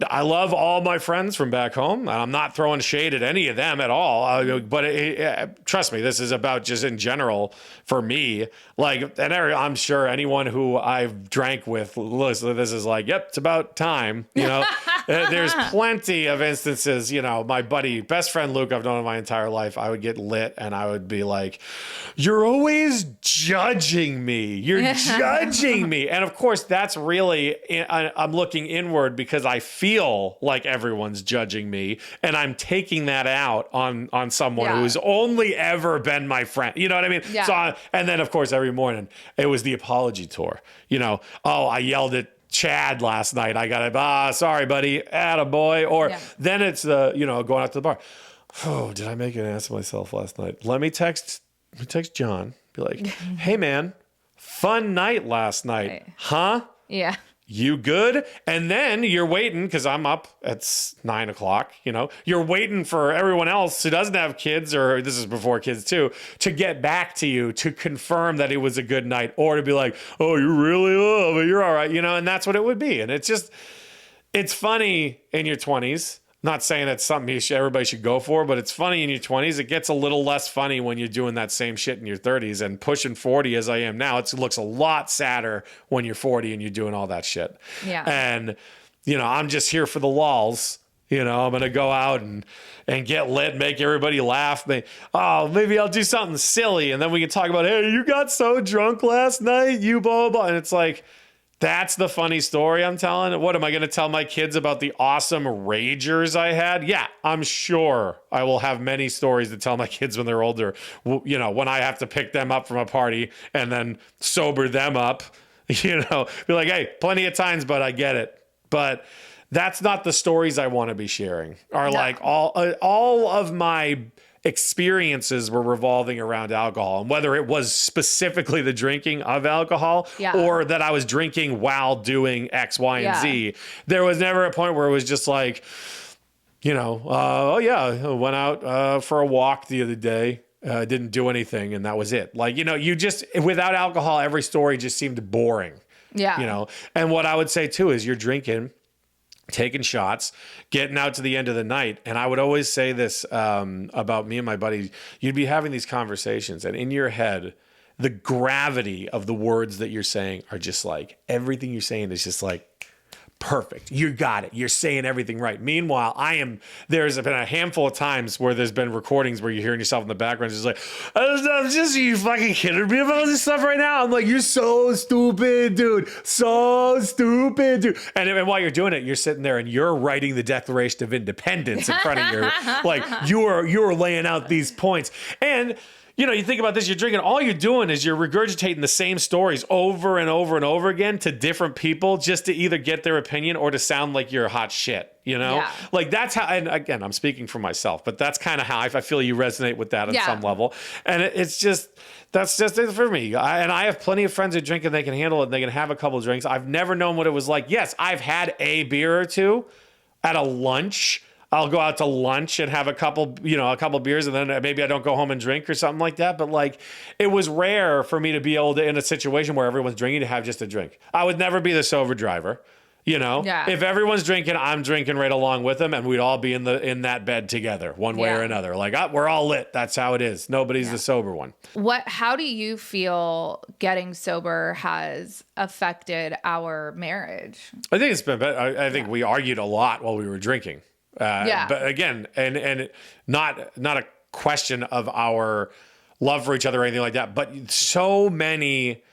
I love all my friends from back home. I'm not throwing shade at any of them at all. But trust me, this is about just in general for me. Like, and I'm sure anyone who I've drank with, listen, this is like, yep, it's about time. There's plenty of instances, my buddy, best friend Luke, I've known him my entire life. I would get lit and I would be like, you're always judging me. You're judging me. And of course, that's really, I'm looking inward because I feel like everyone's judging me and I'm taking that out on someone who's only ever been my friend. You know what I mean? Yeah. So, and then of course, every morning it was the apology tour, oh, I yelled at Chad last night. I got it. Sorry, buddy. Attaboy. Or then it's the, going out to the bar. Oh, did I make an ass of myself last night? Let me text John. Be like, hey man, fun night last night. Right. Huh? Yeah. You good? And then you're waiting because I'm up at 9:00. You're waiting for everyone else who doesn't have kids, or this is before kids too, to get back to you to confirm that it was a good night, or to be like, oh, you really love it. You're all right. And that's what it would be. And it's funny in your 20s. Not saying it's something everybody should go for, but it's funny in your 20s. It gets a little less funny when you're doing that same shit in your 30s, and pushing 40 as I am now. It looks a lot sadder when you're 40 and you're doing all that shit. Yeah. And, I'm just here for the lulz. I'm going to go out and get lit, make everybody laugh. Maybe I'll do something silly. And then we can talk about, hey, you got so drunk last night, you blah, blah. And it's like, that's the funny story I'm telling. What am I going to tell my kids about the awesome ragers I had? Yeah, I'm sure I will have many stories to tell my kids when they're older. When I have to pick them up from a party and then sober them up, be like, hey, plenty of times, but I get it. But that's not the stories I want to be sharing. Like all of my experiences were revolving around alcohol, and whether it was specifically the drinking of alcohol or that I was drinking while doing X, Y, and Z, there was never a point where it was just like, I went out for a walk the other day, didn't do anything, and that was it. Like, you just, without alcohol, every story just seemed boring. Yeah. And what I would say too is you're drinking, taking shots, getting out to the end of the night. And I would always say this about me and my buddy. You'd be having these conversations, and in your head, the gravity of the words that you're saying are just like, everything you're saying is just like, perfect. You got it. You're saying everything right. Meanwhile, there's been a handful of times where there's been recordings where you're hearing yourself in the background. It's like, I'm just, you fucking kidding me about this stuff right now? I'm like, you're so stupid, dude. So stupid, dude. And while you're doing it, you're sitting there and you're writing the Declaration of Independence in front of your, like, you're laying out these points. And you think about this, you're drinking, all you're doing is you're regurgitating the same stories over and over and over again to different people just to either get their opinion or to sound like you're hot shit, Yeah. Like that's how, and again, I'm speaking for myself, but that's kind of how I feel you resonate with that on some level. And it's just, that's just it for me. I have plenty of friends who drink and they can handle it and they can have a couple of drinks. I've never known what it was like. Yes, I've had a beer or two at a lunch. I'll go out to lunch and have a couple beers, and then maybe I don't go home and drink or something like that. But like, it was rare for me to be able to, in a situation where everyone's drinking, to have just a drink. I would never be the sober driver. Yeah. If everyone's drinking, I'm drinking right along with them, and we'd all be in that bed together, one way or another. Like, we're all lit. That's how it is. Nobody's the sober one. How do you feel getting sober has affected our marriage? I think it's been better. I think we argued a lot while we were drinking. But again, and not a question of our love for each other or anything like that, but so many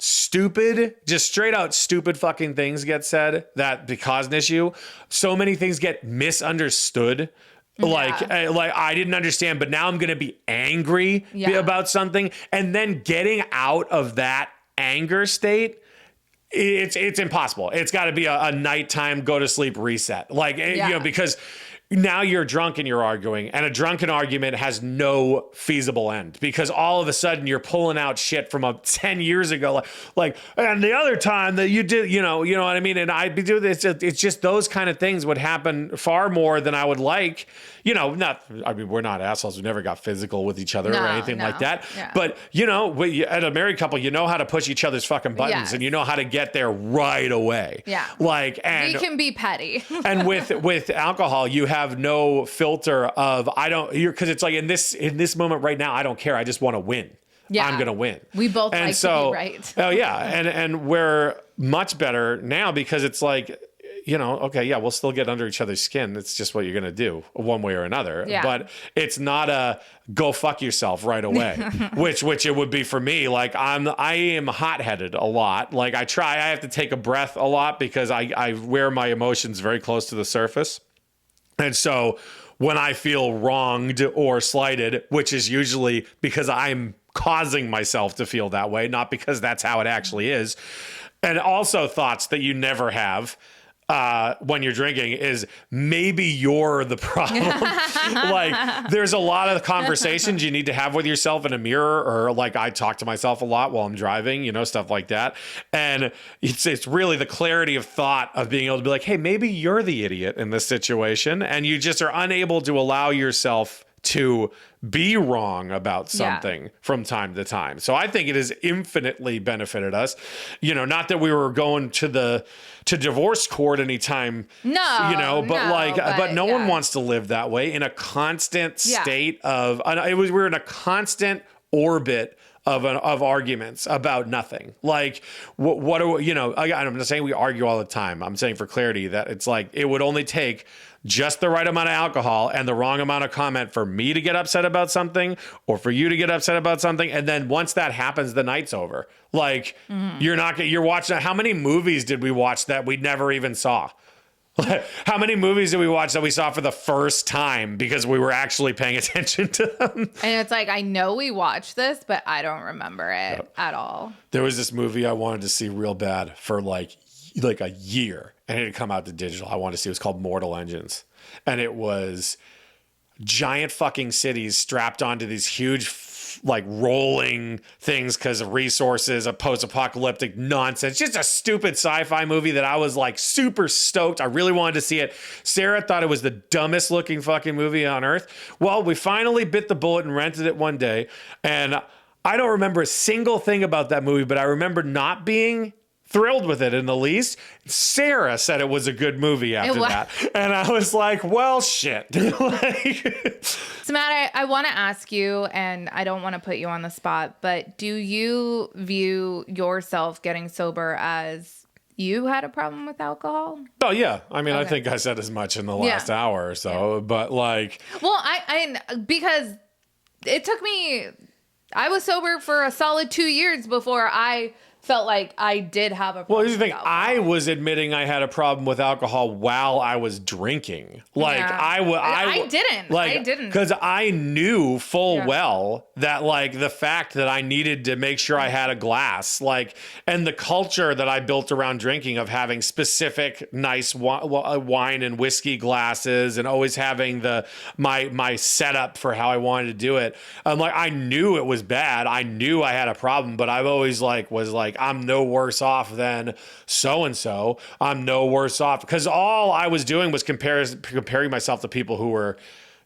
stupid, just straight out stupid fucking things get said that cause an issue. So many things get misunderstood. Like I didn't understand, but now I'm going to be angry about something. And then getting out of that anger state, it's impossible. It's got to be a nighttime, go to sleep reset. Like, because now you're drunk and you're arguing, and a drunken argument has no feasible end, because all of a sudden you're pulling out shit from 10 years ago. Like, and the other time that you did, you know what I mean? And I'd be doing this. It's just those kind of things would happen far more than I would like. We're not assholes. We never got physical with each other or anything like that. Yeah. But, at a married couple, you know how to push each other's fucking buttons, and you know how to get there right away. Yeah. And we can be petty. And with alcohol, you have no filter of, because it's like in this moment right now, I don't care. I just want to win. Yeah. I'm going to win. We both like to be right. Oh yeah. And we're much better now, because it's like, we'll still get under each other's skin. It's just what you're going to do one way or another. Yeah. But it's not a go fuck yourself right away, which it would be for me. Like I am hot-headed a lot. Like I have to take a breath a lot, because I wear my emotions very close to the surface. And so when I feel wronged or slighted, which is usually because I'm causing myself to feel that way, not because that's how it actually is. And also thoughts that you never have when you're drinking is maybe you're the problem. Like there's a lot of conversations you need to have with yourself in a mirror, or like I talk to myself a lot while I'm driving, stuff like that. And it's really the clarity of thought of being able to be like, hey, maybe you're the idiot in this situation. And you just are unable to allow yourself to be wrong about something from time to time. So I think it has infinitely benefited us. Not that we were going to divorce court anytime. But no one wants to live that way in a constant state of. We're in a constant orbit of arguments about nothing. Like what are I'm not saying we argue all the time. I'm saying for clarity that it's like it would only take just the right amount of alcohol and the wrong amount of comment for me to get upset about something, or for you to get upset about something. And then once that happens, the night's over. Like you're watching. How many movies did we watch that we never even saw? How many movies did we watch that we saw for the first time because we were actually paying attention to them? And it's like, I know we watched this, but I don't remember it at all. There was this movie I wanted to see real bad for like a year, and it had come out to digital. I wanted to see. It was called Mortal Engines, and it was giant fucking cities strapped onto these huge rolling things because of resources, a post-apocalyptic nonsense, just a stupid sci-fi movie that I was like super stoked. I really wanted to see it. Sarah thought it was the dumbest looking fucking movie on earth. Well, we finally bit the bullet and rented it one day, and I don't remember a single thing about that movie, but I remember not being thrilled with it in the least. Sarah said it was a good movie after that. And I was like, well, shit. Samantha, I want to ask you, and I don't want to put you on the spot, but do you view yourself getting sober as you had a problem with alcohol? Oh, yeah. I mean, okay. I think I said as much in the last hour or so, but like... Well, I because it took me... I was sober for a solid 2 years before I felt like I did have a problem. Well, here's the thing. I was admitting I had a problem with alcohol while I was drinking. Like I didn't. Because I knew full well that like the fact that I needed to make sure I had a glass, like, and the culture that I built around drinking of having specific nice wine and whiskey glasses and always having my setup for how I wanted to do it. Like I knew it was bad. I knew I had a problem, but I've always was like, I'm no worse off than so-and-so. I'm no worse off because all I was doing was comparing myself to people who were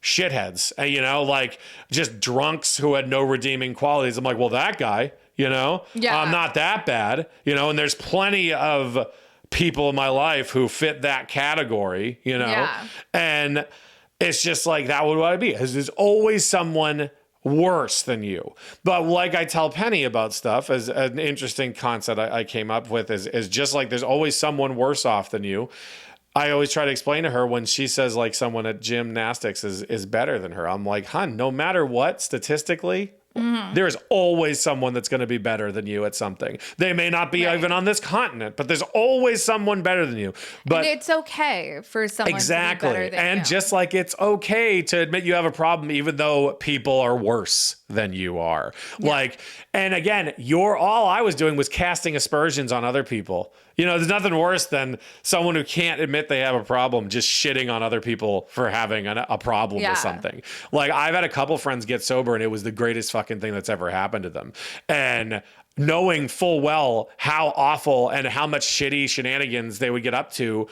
shitheads, and, like just drunks who had no redeeming qualities. I'm like, well, that guy, I'm not that bad, and there's plenty of people in my life who fit that category, and it's just like, that would what I'd be. There's always someone worse than you. But like I tell Penny about stuff, as an interesting concept I came up with is just like, there's always someone worse off than you. I always try to explain to her when she says like someone at gymnastics is better than her. I'm like, hon, no matter what, statistically, there is always someone that's going to be better than you at something. They may not be even on this continent, but there's always someone better than you. But and it's okay for someone to be better than and you. just like it's okay to admit you have a problem, even though people are worse than you are. Like, and again, all I was doing was casting aspersions on other people. There's nothing worse than someone who can't admit they have a problem just shitting on other people for having a problem with something. Like, I've had a couple friends get sober and it was the greatest fucking thing that's ever happened to them. And knowing full well how awful and how much shitty shenanigans they would get up to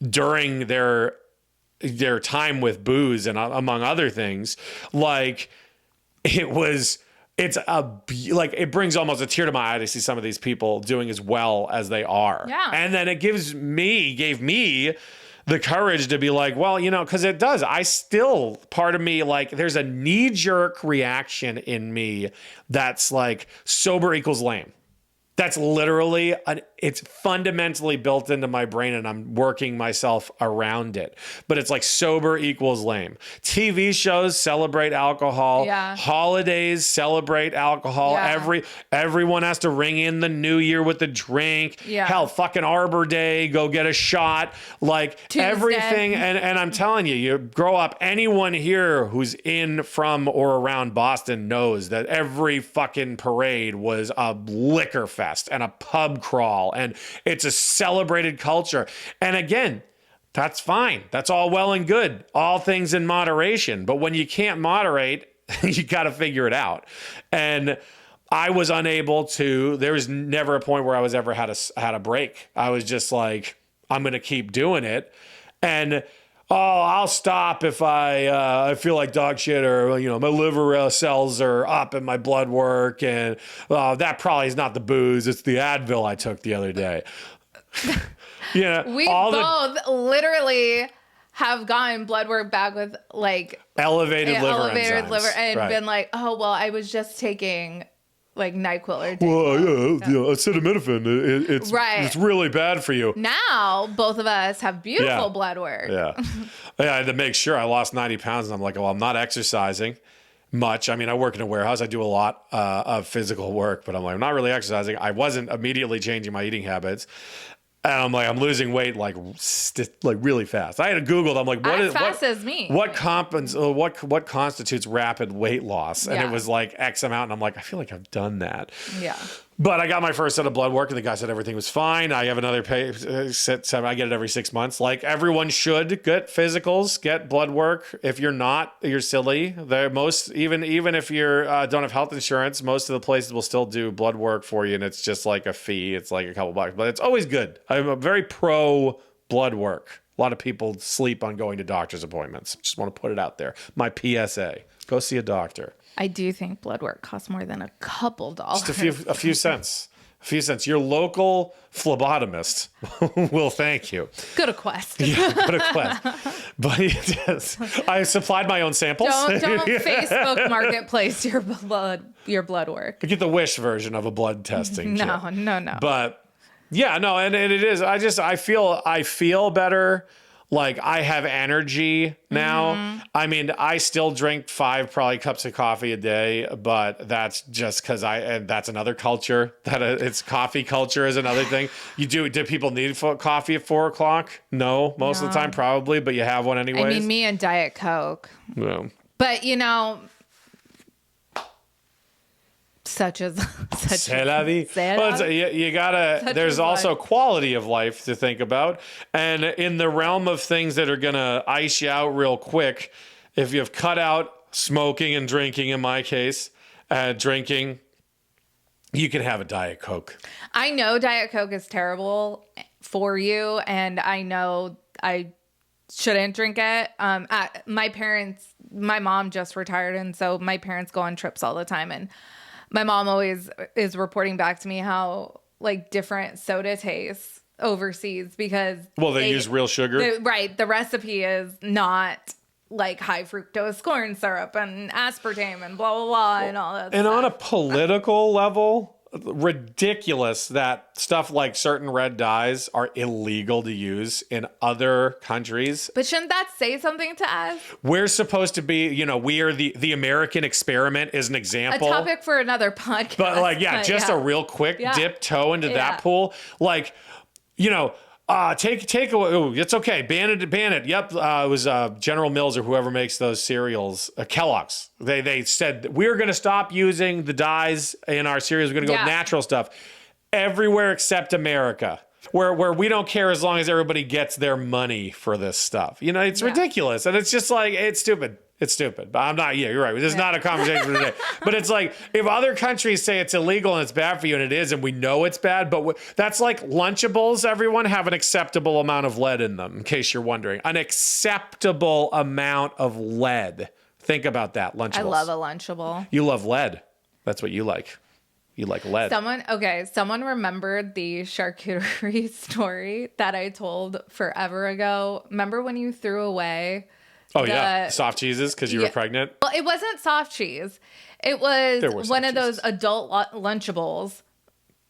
during their time with booze and among other things, like it brings almost a tear to my eye to see some of these people doing as well as they are. Yeah. And then it gave me the courage to be like, well, because it does. Part of me, like, there's a knee-jerk reaction in me that's like, sober equals lame. That's literally, it's fundamentally built into my brain, and I'm working myself around it. But it's like, sober equals lame. TV shows celebrate alcohol. Yeah. Holidays celebrate alcohol. Yeah. Everyone has to ring in the new year with a drink. Yeah. Hell, fucking Arbor Day, go get a shot. Like, Tuesday. everything. And I'm telling you, you grow up, anyone here who's in, from, or around Boston knows that every fucking parade was a liquor fest and a pub crawl, and it's a celebrated culture. And again, that's fine. That's all well and good. All things in moderation. But when you can't moderate, you got to figure it out. And I was unable to. There was never a point where I was ever had a break. I was just like, I'm going to keep doing it. And I'll stop if I feel like dog shit, or my liver cells are up and my blood work, and that probably is not the booze, it's the Advil I took the other day. We both literally have gotten blood work back with like elevated liver enzymes. And been like, oh well, I was just taking like NyQuil or Dayquil. Well, acetaminophen, it's really bad for you. Now, both of us have beautiful blood work. Yeah. I had to make sure I lost 90 pounds, and I'm like, well, I'm not exercising much. I mean, I work in a warehouse. I do a lot of physical work, but I'm like, I'm not really exercising. I wasn't immediately changing my eating habits. And I'm like, I'm losing weight like really fast. I had to Google. I'm like, what constitutes rapid weight loss? And it was like X amount. And I'm like, I feel like I've done that. Yeah. But I got my first set of blood work, and the guy said everything was fine. I have another set. I get it every 6 months. Like, everyone should get physicals, get blood work. If you're not, you're silly. Even if you don't have health insurance, most of the places will still do blood work for you, and it's just like a fee. It's like a couple bucks, but it's always good. I'm very pro blood work. A lot of people sleep on going to doctor's appointments. Just want to put it out there. My PSA: go see a doctor. I do think blood work costs more than a couple dollars. Just a few cents. A few cents. Your local phlebotomist will thank you. Good request. Yeah, good request. But yes, I supplied my own samples. Don't Facebook Marketplace your blood work. Get the Wish version of a blood testing. No. But yeah, no, and it is. I feel better. Like, I have energy now. Mm-hmm. I mean, I still drink 5 probably cups of coffee a day, but that's just because and that's another culture. It's coffee culture is another thing. Do people need coffee at 4 o'clock? No, most of the time probably, but you have one anyways. I mean, me and Diet Coke. No. But such as C'est la vie. Well, you gotta. There's also quality of life to think about, and in the realm of things that are gonna ice you out real quick, if you've cut out smoking and drinking, in my case, drinking, You can have a Diet Coke. I know Diet Coke is terrible for you, and I know I shouldn't drink it. My mom just retired, and so my parents go on trips all the time, and my mom always is reporting back to me how like different soda tastes overseas because they use real sugar. Right. The recipe is not like high fructose corn syrup and aspartame and blah, blah, blah, and all that And stuff. on a political level, ridiculous that stuff like certain red dyes are illegal to use in other countries. But shouldn't that say something to us? We're supposed to be, we are the American experiment is an A example. topic for another podcast. But a real quick dip toe into that pool. Like, take away. Oh, it's okay. Ban it. Yep. It was General Mills or whoever makes those cereals. Kellogg's. They said we're going to stop using the dyes in our cereals. We're going to go with natural stuff. Everywhere except America, where we don't care as long as everybody gets their money for this stuff. It's ridiculous, and it's just like it's stupid. It's stupid. But I'm not. Yeah, you're right. This is not a conversation for today. But it's like if other countries say it's illegal and it's bad for you, and it is, and we know it's bad, but that's like Lunchables. Everyone have an acceptable amount of lead in them. In case you're wondering, an acceptable amount of lead. Think about that. Lunchables. I love a Lunchable. You love lead. That's what you like. You like lead. Someone remembered the charcuterie story that I told forever ago. Remember when you threw away? Oh, soft cheeses because you were pregnant? Well, it wasn't soft cheese. It was one of those adult Lunchables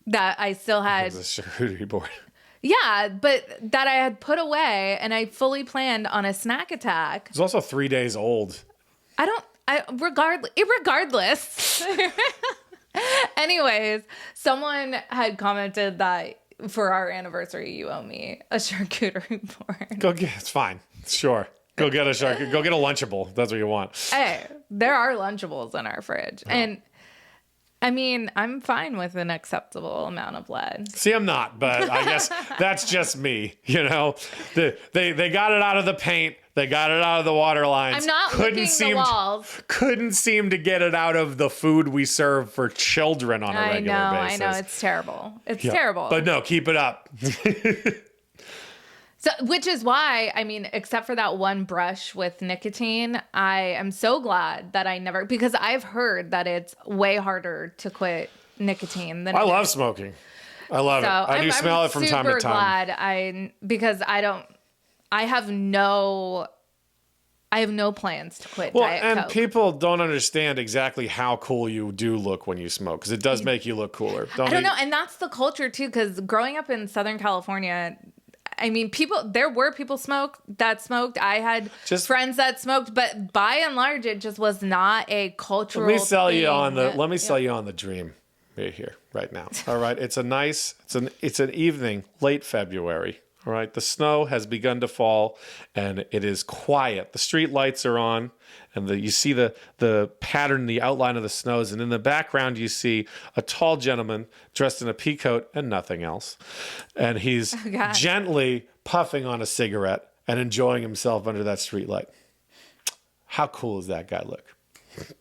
that I still had. It was a charcuterie board. Yeah, but that I had put away, and I fully planned on a snack attack. It's also 3 days old. Regardless. Anyways, someone had commented that for our anniversary, you owe me a charcuterie board. It's fine. Sure. Go get a Lunchable. That's what you want. Hey, there are Lunchables in our fridge. Oh. And I mean, I'm fine with an acceptable amount of lead. See, I'm not, but I guess that's just me. They got it out of the paint. They got it out of the water lines. I'm not licking the walls. Couldn't seem to get it out of the food we serve for children on a regular basis. I know. It's terrible. It's terrible. But no, keep it up. So, which is why, I mean, except for that one brush with nicotine, I am so glad that I never, because I've heard that it's way harder to quit nicotine than I love smoking. I love it. I do smell it from time to time. I'm super glad because I have no plans to quit Diet Coke. And people don't understand exactly how cool you do look when you smoke, because it does make you look cooler. I don't know. And that's the culture too, because growing up in Southern California, I mean, there were people that smoked. I had friends that smoked, but by and large, it just was not a cultural thing. Let me sell you on the dream right here, right now. All right. It's an evening, late February. All right. The snow has begun to fall and it is quiet. The street lights are on and you see the pattern, the outline of the snows. And in the background, you see a tall gentleman dressed in a pea coat and nothing else. And he's gently puffing on a cigarette and enjoying himself under that street light. How cool does that guy look?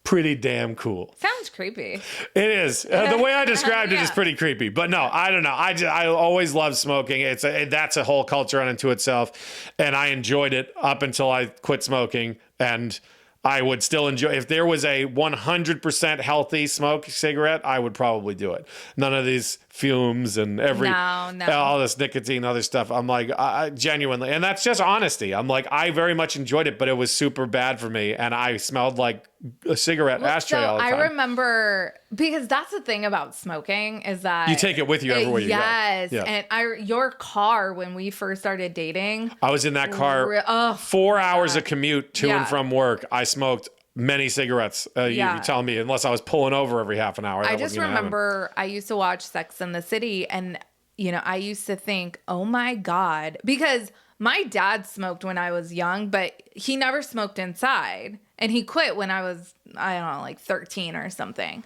Pretty damn cool. Sounds creepy. It is. The way I described it is pretty creepy. But no, I don't know. I always loved smoking. That's a whole culture unto itself. And I enjoyed it up until I quit smoking. And I would still enjoy, if there was a 100% healthy cigarette, I would probably do it. None of these fumes and all this nicotine, other stuff. I'm like, I genuinely, and that's just honesty. I'm like, I very much enjoyed it, but it was super bad for me. And I smelled like a cigarette ashtray all the time. I remember, because that's the thing about smoking is that you take it with you everywhere you go. Yes. Yeah. And your car, when we first started dating, I was in that car 4 hours of commute to and from work. I smoked many cigarettes. You tell me, unless I was pulling over every half an hour. I just remember I used to watch Sex and the City, and I used to think, oh my God, because my dad smoked when I was young, but he never smoked inside. And he quit when I was, I don't know, like 13 or something.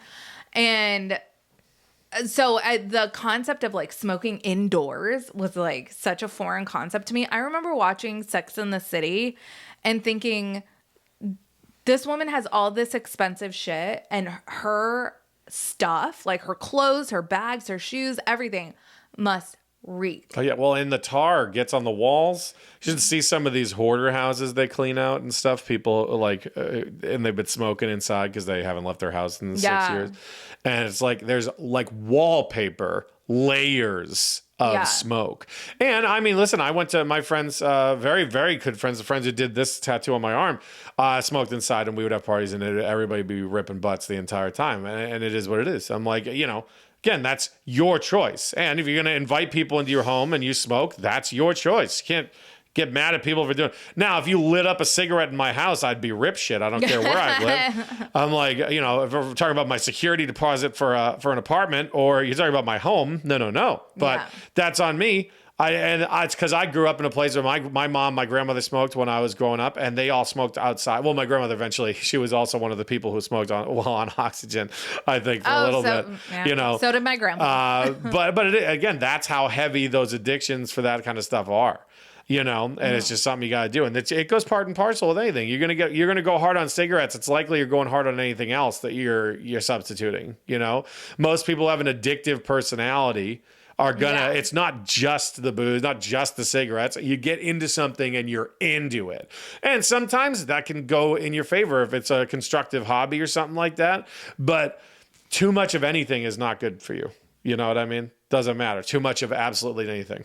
And so the concept of like smoking indoors was like such a foreign concept to me. I remember watching Sex and the City and thinking, this woman has all this expensive shit and her stuff, like her clothes, her bags, her shoes, everything must reek. Oh yeah, well, and the tar gets on the walls. You should see some of these hoarder houses they clean out and stuff. People like, and they've been smoking inside because they haven't left their house in 6 years. And it's like there's like wallpaper layers of smoke. And I mean, listen, I went to my friends, very, very good friends, the friends who did this tattoo on my arm, smoked inside, and we would have parties, and everybody would be ripping butts the entire time. And it is what it is. I'm like, again, that's your choice. And if you're going to invite people into your home and you smoke, that's your choice. You can't get mad at people for doing it. Now, if you lit up a cigarette in my house, I'd be rip shit. I don't care where I live. I'm like, if we're talking about my security deposit for an apartment, or you're talking about my home, no. But that's on me. It's because I grew up in a place where my mom, my grandmother smoked when I was growing up, and they all smoked outside. Well, my grandmother eventually, she was also one of the people who smoked on oxygen, I think, for a little bit. Yeah. So did my grandma. But again, that's how heavy those addictions for that kind of stuff are. And it's just something you got to do. And it goes part and parcel with anything. You're going to go hard on cigarettes. It's likely you're going hard on anything else that you're substituting. Most people have an addictive personality. It's not just the booze, not just the cigarettes. You get into something and you're into it. And sometimes that can go in your favor if it's a constructive hobby or something like that. But too much of anything is not good for you. You know what I mean? Doesn't matter. Too much of absolutely anything.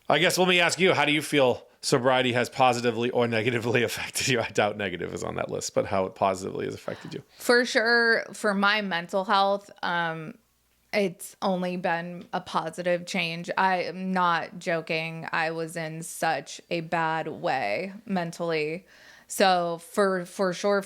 I guess let me ask you, how do you feel sobriety has positively or negatively affected you? I doubt negative is on that list, but how it positively has affected you. For sure, for my mental health, it's only been a positive change. I am not joking. I was in such a bad way mentally. So for sure,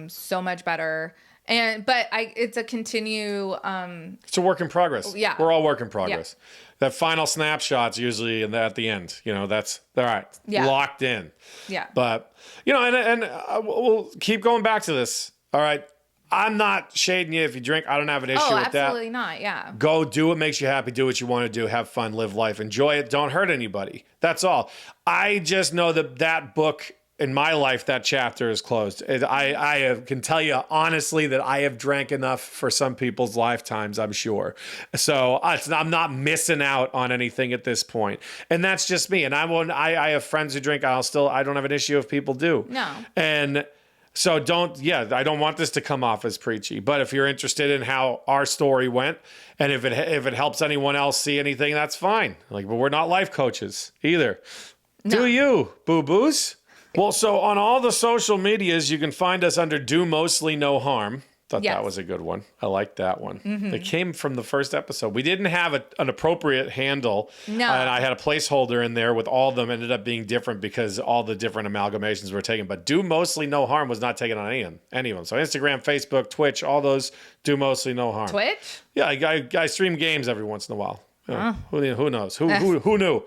so much better. But it's a continue. It's a work in progress. Yeah. We're all work in progress. Yeah. That final snapshot's usually at the end. That's all right. Yeah. Locked in. Yeah. But, and we'll keep going back to this. All right. I'm not shading you if you drink. I don't have an issue with that. Absolutely not. Yeah. Go do what makes you happy. Do what you want to do. Have fun. Live life. Enjoy it. Don't hurt anybody. That's all. I just know that book in my life, that chapter is closed. I can tell you honestly that I have drank enough for some people's lifetimes, I'm sure. So I'm not missing out on anything at this point. And that's just me. And I have friends who drink. I don't have an issue if people do. No. And so I don't want this to come off as preachy, but if you're interested in how our story went, and if it helps anyone else see anything, that's fine. But we're not life coaches either. No. Do you, boo-boos? Well, so on all the social medias, you can find us under Do Mostly No Harm. Thought that was a good one. I liked that one. Mm-hmm. It came from the first episode. We didn't have an appropriate handle. No. And I had a placeholder in there with all of them. Ended up being different because all the different amalgamations were taken. But Do Mostly No Harm was not taken on any of them. So Instagram, Facebook, Twitch, all those Do Mostly No Harm. Twitch? Yeah, I stream games every once in a while. Who knows? Who knew?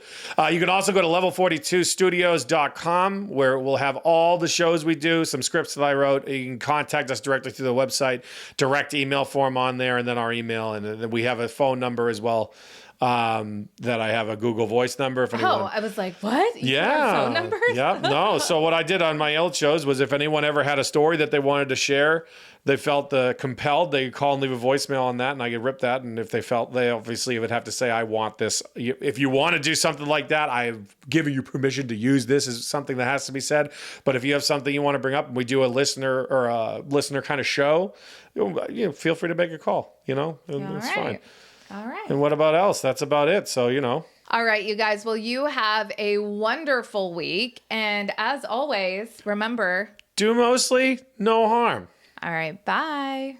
You can also go to level42studios.com where we'll have all the shows we do, some scripts that I wrote. You can contact us directly through the website, direct email form on there, and then our email. And then we have a phone number as well. That I have a Google Voice number. If anyone... I was like, what? You have phone numbers? Yeah. No. So what I did on my old shows was if anyone ever had a story that they wanted to share, they felt compelled, they could call and leave a voicemail on that, and I could rip that. And if they felt, they obviously would have to say, I want this. If you want to do something like that, I've given you permission to use this as something that has to be said. But if you have something you want to bring up, and we do a listener kind of show, feel free to make a call. It's fine. All right. And what about else? That's about it. So, All right, you guys. Well, you have a wonderful week. And as always, remember, do mostly no harm. All right. Bye.